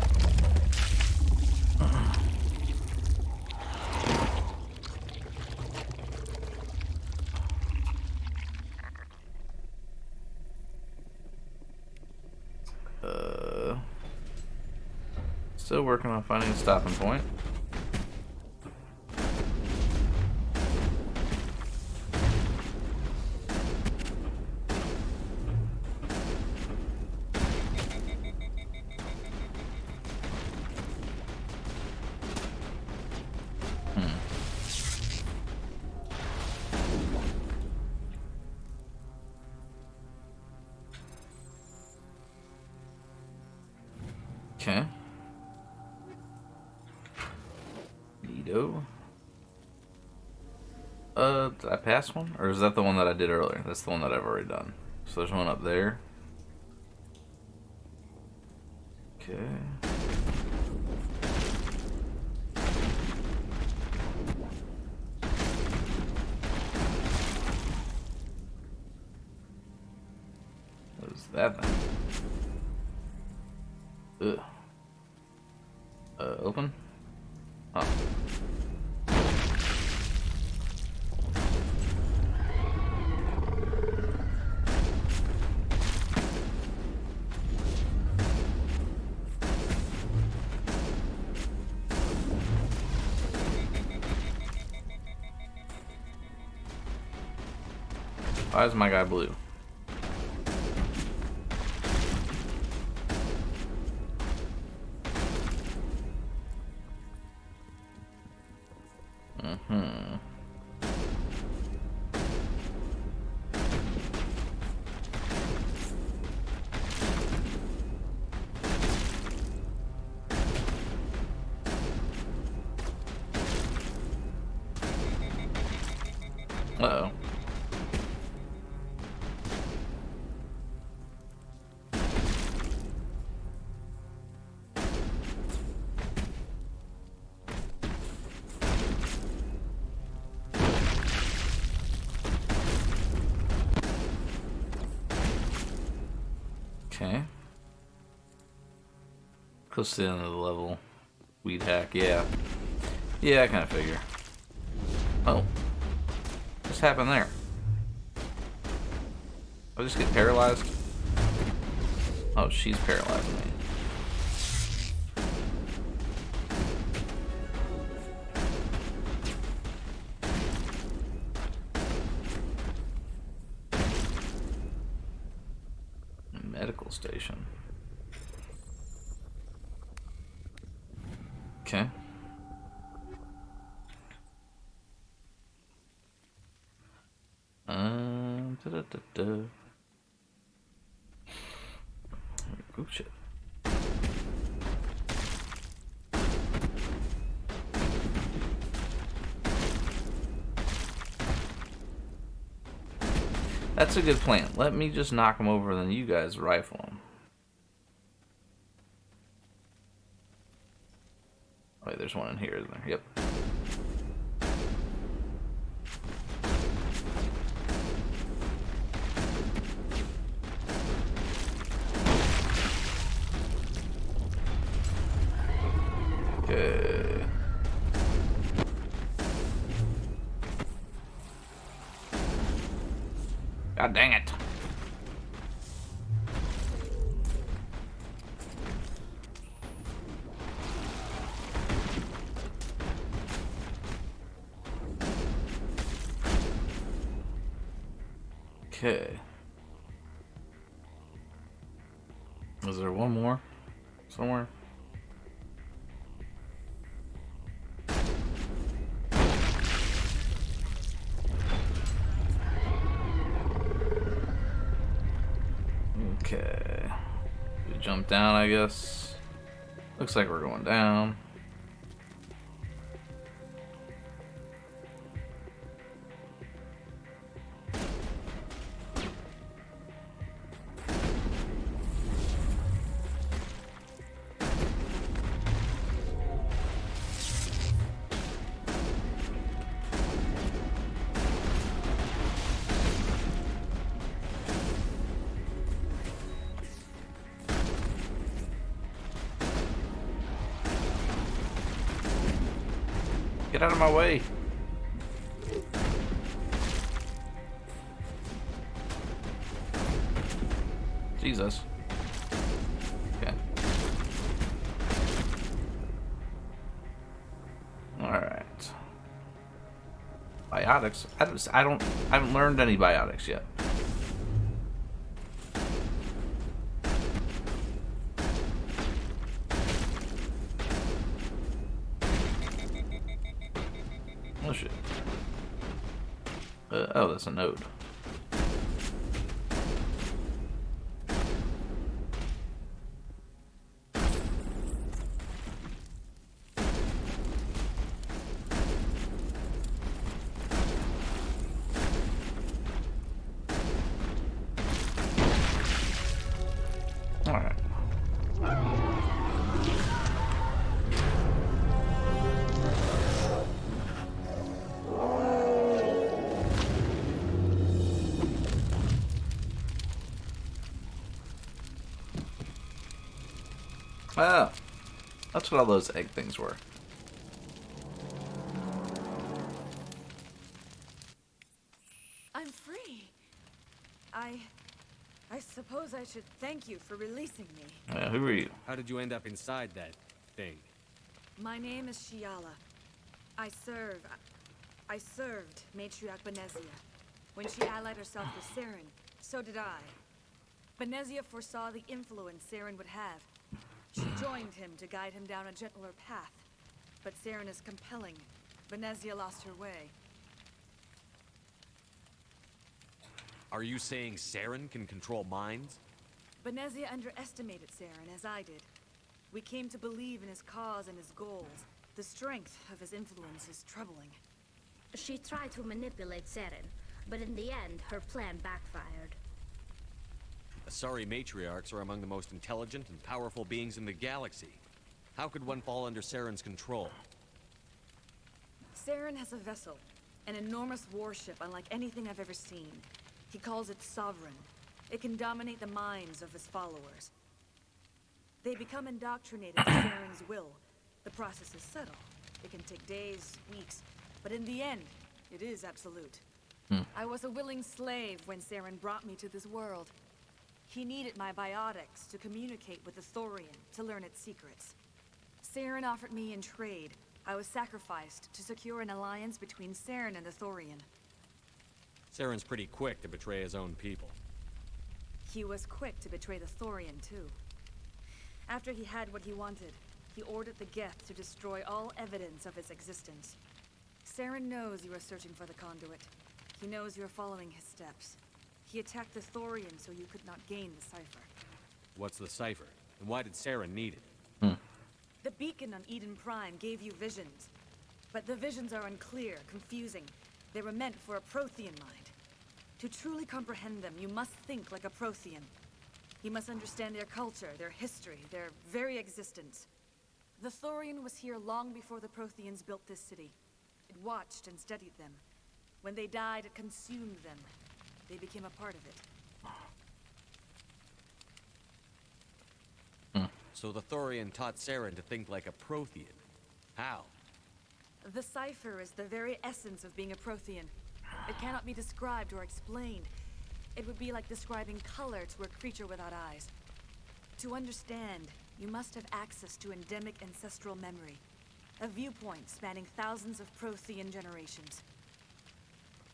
Still working on finding a stopping point. Okay. Neato. Did I pass one? Or is that the one that I did earlier? That's the one that I've already done. So there's one up there. Okay. What is that then? Ugh. Open? Oh. Why is my guy blue? Uh-oh. Okay. Close to the end of the level. Weed hack, yeah. Yeah, I kind of figure. Oh. What's happened there? I just get paralyzed? Oh, she's paralyzing me. Medical station. Okay. Group shit. That's a good plan. Let me just knock him over, then you guys rifle him. Wait, there's one in here, isn't there? Yep. Okay. God dang it. Okay. Is there one more somewhere? Okay. We jump down, I guess. Looks like we're going down. Get out of my way. Jesus. Biotics? I haven't learned any biotics yet. Oh shit. Oh, that's a node. Alright. Ah, that's what all those egg things were. I'm free. I suppose I should thank you for releasing me. Who are you? How did you end up inside that thing? My name is Shiala. I served Matriarch Benezia. When she allied herself with Saren, so did I. Benezia foresaw the influence Saren would have. She joined him to guide him down a gentler path. But Saren is compelling. Benezia lost her way. Are you saying Saren can control minds? Benezia underestimated Saren, as I did. We came to believe in his cause and his goals. The strength of his influence is troubling. She tried to manipulate Saren, but in the end, her plan backfired. Asari matriarchs are among the most intelligent and powerful beings in the galaxy. How could one fall under Saren's control? Saren has a vessel, an enormous warship unlike anything I've ever seen. He calls it Sovereign. It can dominate the minds of his followers. They become indoctrinated to Saren's will. The process is subtle. It can take days, weeks, but in the end, it is absolute. I was a willing slave when Saren brought me to this world. He needed my biotics to communicate with the Thorian, to learn its secrets. Saren offered me in trade. I was sacrificed to secure an alliance between Saren and the Thorian. Saren's pretty quick to betray his own people. He was quick to betray the Thorian, too. After he had what he wanted, he ordered the Geth to destroy all evidence of its existence. Saren knows you are searching for the Conduit. He knows you are following his steps. He attacked the Thorian so you could not gain the cipher. What's the cipher? And why did Saren need it? The beacon on Eden Prime gave you visions. But the visions are unclear, confusing. They were meant for a Prothean mind. To truly comprehend them, you must think like a Prothean. You must understand their culture, their history, their very existence. The Thorian was here long before the Protheans built this city. It watched and studied them. When they died, it consumed them. They became a part of it. So the Thorian taught Saren to think like a Prothean. How? The cipher is the very essence of being a Prothean. It cannot be described or explained. It would be like describing color to a creature without eyes. To understand, you must have access to endemic ancestral memory. A viewpoint spanning thousands of Prothean generations.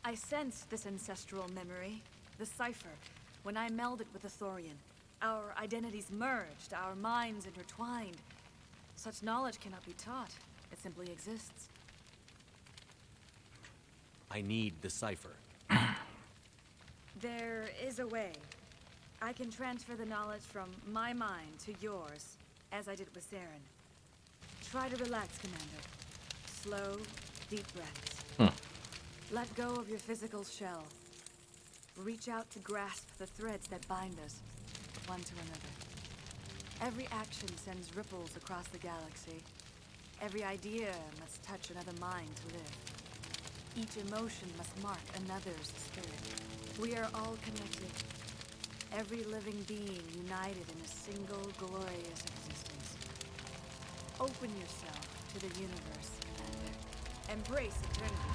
I sensed this ancestral memory, the cipher, when I melded with the Thorian. Our identities merged, our minds intertwined. Such knowledge cannot be taught. It simply exists. I need the cipher. There is a way. I can transfer the knowledge from my mind to yours, as I did with Saren. Try to relax, Commander. Slow, deep breaths. Let go of your physical shell. Reach out to grasp the threads that bind us, one to another. Every action sends ripples across the galaxy. Every idea must touch another mind to live. Each emotion must mark another's spirit. We are all connected. Every living being united in a single glorious existence. Open yourself to the universe, Commander. Embrace eternity.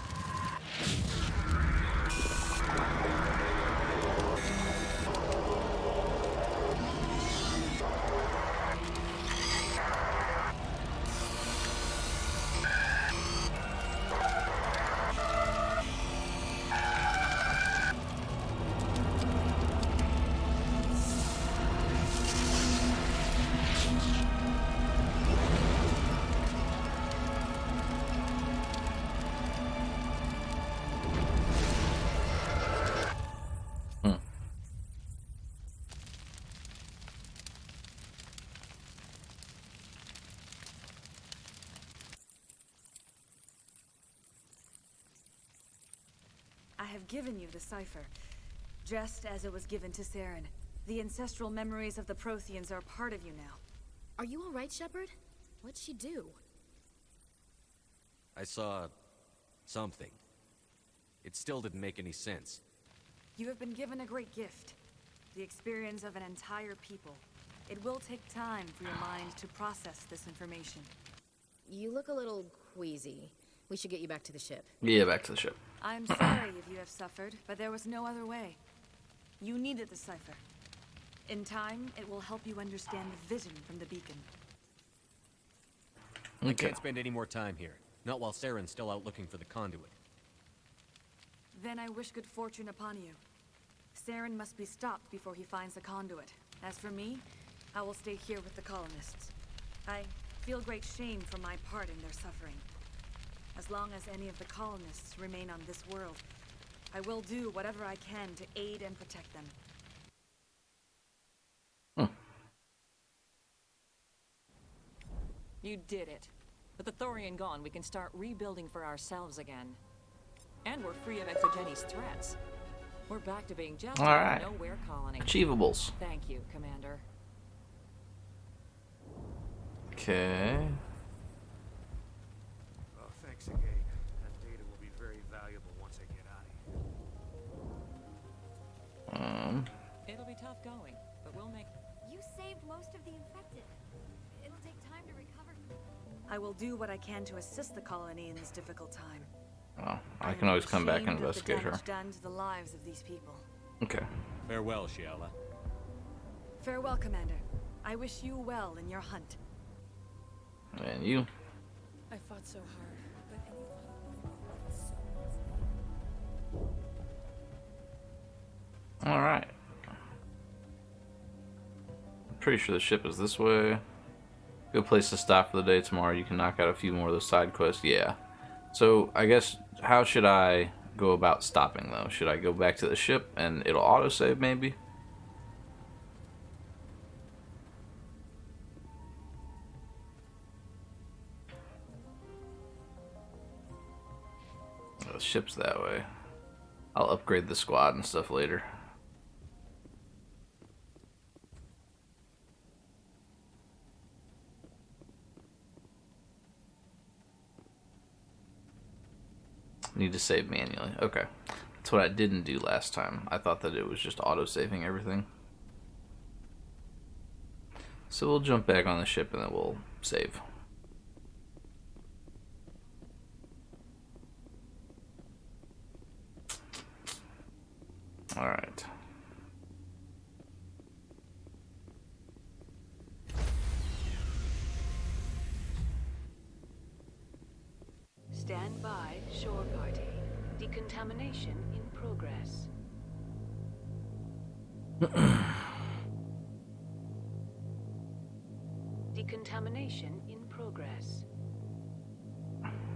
have given you the cipher, just as it was given to Saren. The ancestral memories of the Protheans are part of you now. Are you all right, Shepard? What'd she do? I saw... something. It still didn't make any sense. You have been given a great gift. The experience of an entire people. It will take time for your mind to process this information. You look a little queasy. We should get you back to the ship. Yeah, back to the ship. I'm sorry if you have suffered, but there was no other way. You needed the cipher. In time, it will help you understand the vision from the beacon. I can't spend any more time here. Not while Saren's still out looking for the conduit. Then I wish good fortune upon you. Saren must be stopped before he finds the conduit. As for me, I will stay here with the colonists. I feel great shame for my part in their suffering. As long as any of the colonists remain on this world, I will do whatever I can to aid and protect them. You did it. With the Thorian gone, we can start rebuilding for ourselves again. And we're free of Exogeni's threats. We're back to being just a nowhere colony. Achievables. Thank you, Commander. Okay. Oh, thanks again. That data will be very valuable once I get out of here. It'll be tough going, but we'll make... You saved most of the infected. It'll take time to recover from... I will do what I can to assist the colony in this difficult time. Well, I can always come back and investigate her. Done to the lives of these people. Okay. Farewell, Shiala. Farewell, Commander. I wish you well in your hunt. And you. I fought so hard, but any... Alright. I'm pretty sure the ship is this way. Good place to stop for the day tomorrow. You can knock out a few more of those side quests. Yeah. So, I guess, how should I go about stopping, though? Should I go back to the ship and it'll autosave, maybe? Oh, the ship's that way. I'll upgrade the squad and stuff later. Need to save manually. Okay. That's what I didn't do last time. I thought that it was just auto-saving everything. So we'll jump back on the ship and then we'll save. Alright. Stand by, shore party. Decontamination in progress. Decontamination in progress.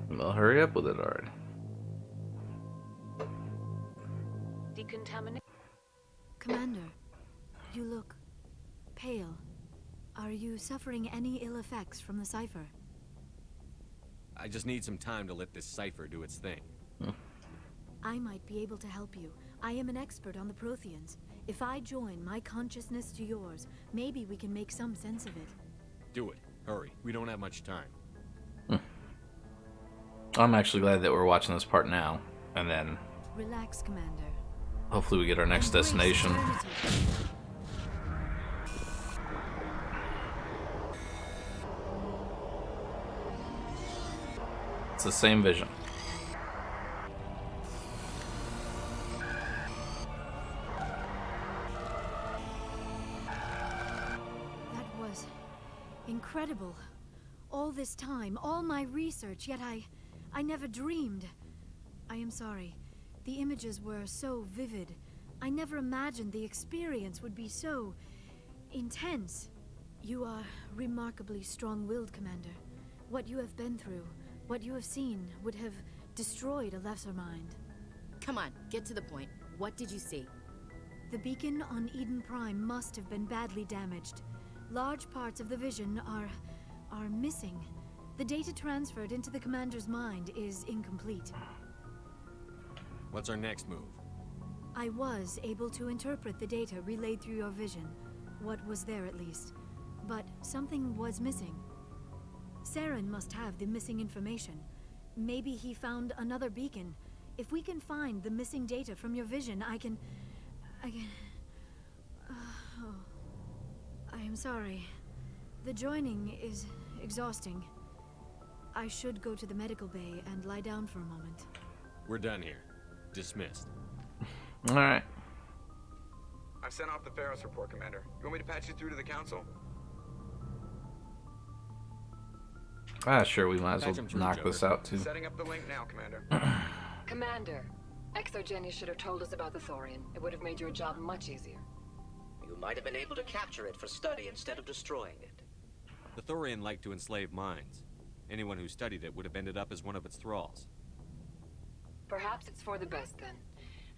Well, hurry up with it already. Decontamination. Commander, you look pale. Are you suffering any ill effects from the cipher? I just need some time to let this cipher do its thing. I might be able to help you. I am an expert on the Protheans. If I join my consciousness to yours, maybe we can make some sense of it. Do it. Hurry. We don't have much time. I'm actually glad that we're watching this part now. And then Relax, Commander. hopefully we get our next destination. It's the same vision. That was incredible. All this time, all my research, yet I never dreamed. I am sorry. The images were so vivid. I never imagined the experience would be so intense. You are remarkably strong-willed, Commander. What you have been through, what you have seen, would have destroyed a lesser mind. Come on, get to the point. What did you see? The beacon on Eden Prime must have been badly damaged. Large parts of the vision are missing. The data transferred into the commander's mind is incomplete. What's our next move? I was able to interpret the data relayed through your vision. What was there, at least. But something was missing. Saren must have the missing information. Maybe he found another beacon. If we can find the missing data from your vision, I can... Oh. I am sorry. The joining is exhausting. I should go to the medical bay and lie down for a moment. We're done here. Dismissed. Alright. I've sent off the Ferris report, Commander. You want me to patch you through to the Council? Sure, we might as well knock this out, too. Setting up the link now, Commander. Commander, ExoGeni should have told us about the Thorian. It would have made your job much easier. You might have been able to capture it for study instead of destroying it. The Thorian liked to enslave minds. Anyone who studied it would have ended up as one of its thralls. Perhaps it's for the best, then.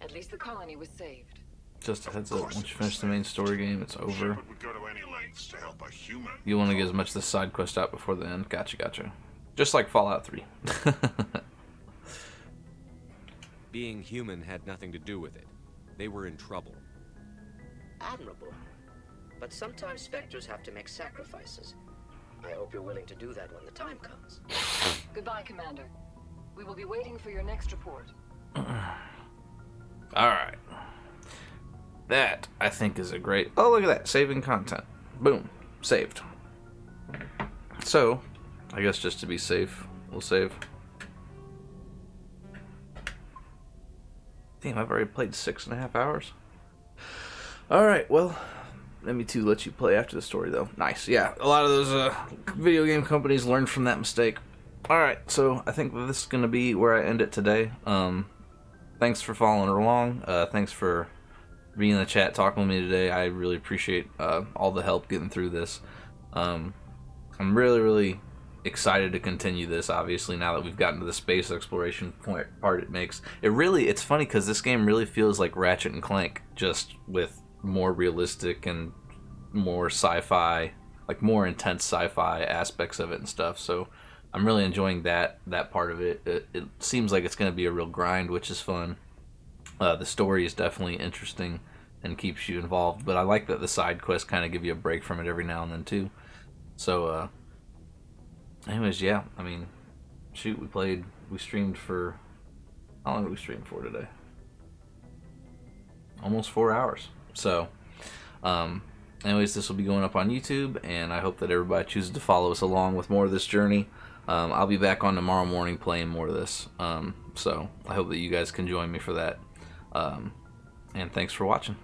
At least the colony was saved. Just a heads up, once you finish the main story game, it's over. Would go to any lengths to help a human. You want to get as much of the side quest out before the end. Gotcha. Just like Fallout 3. Being human had nothing to do with it. They were in trouble. Admirable. But sometimes Spectres have to make sacrifices. I hope you're willing to do that when the time comes. Goodbye, Commander. We will be waiting for your next report. Alright. That, I think, is a great... Oh, look at that. Saving content. Boom. Saved. So, I guess just to be safe, we'll save. Damn, I've already played 6.5 hours. Alright, well, let me too let you play after the story, though. Nice. Yeah, a lot of those video game companies learned from that mistake. Alright, so I think this is going to be where I end it today. Thanks for following along. Thanks for being in the chat, talking with me today. I really appreciate all the help getting through this. I'm really excited to continue this, obviously, now that we've gotten to the space exploration part it makes. It's funny because this game really feels like Ratchet and Clank, just with more realistic and more sci-fi, like more intense sci-fi aspects of it and stuff. So I'm really enjoying that part of it. It seems like it's going to be a real grind, which is fun. The story is definitely interesting and keeps you involved, but I like that the side quests kind of give you a break from it every now and then too. So anyways, yeah, I mean, shoot, we streamed for, how long did we stream for today? Almost 4 hours. So anyways, this will be going up on YouTube, and I hope that everybody chooses to follow us along with more of this journey. I'll be back on tomorrow morning playing more of this, so I hope that you guys can join me for that, and thanks for watching.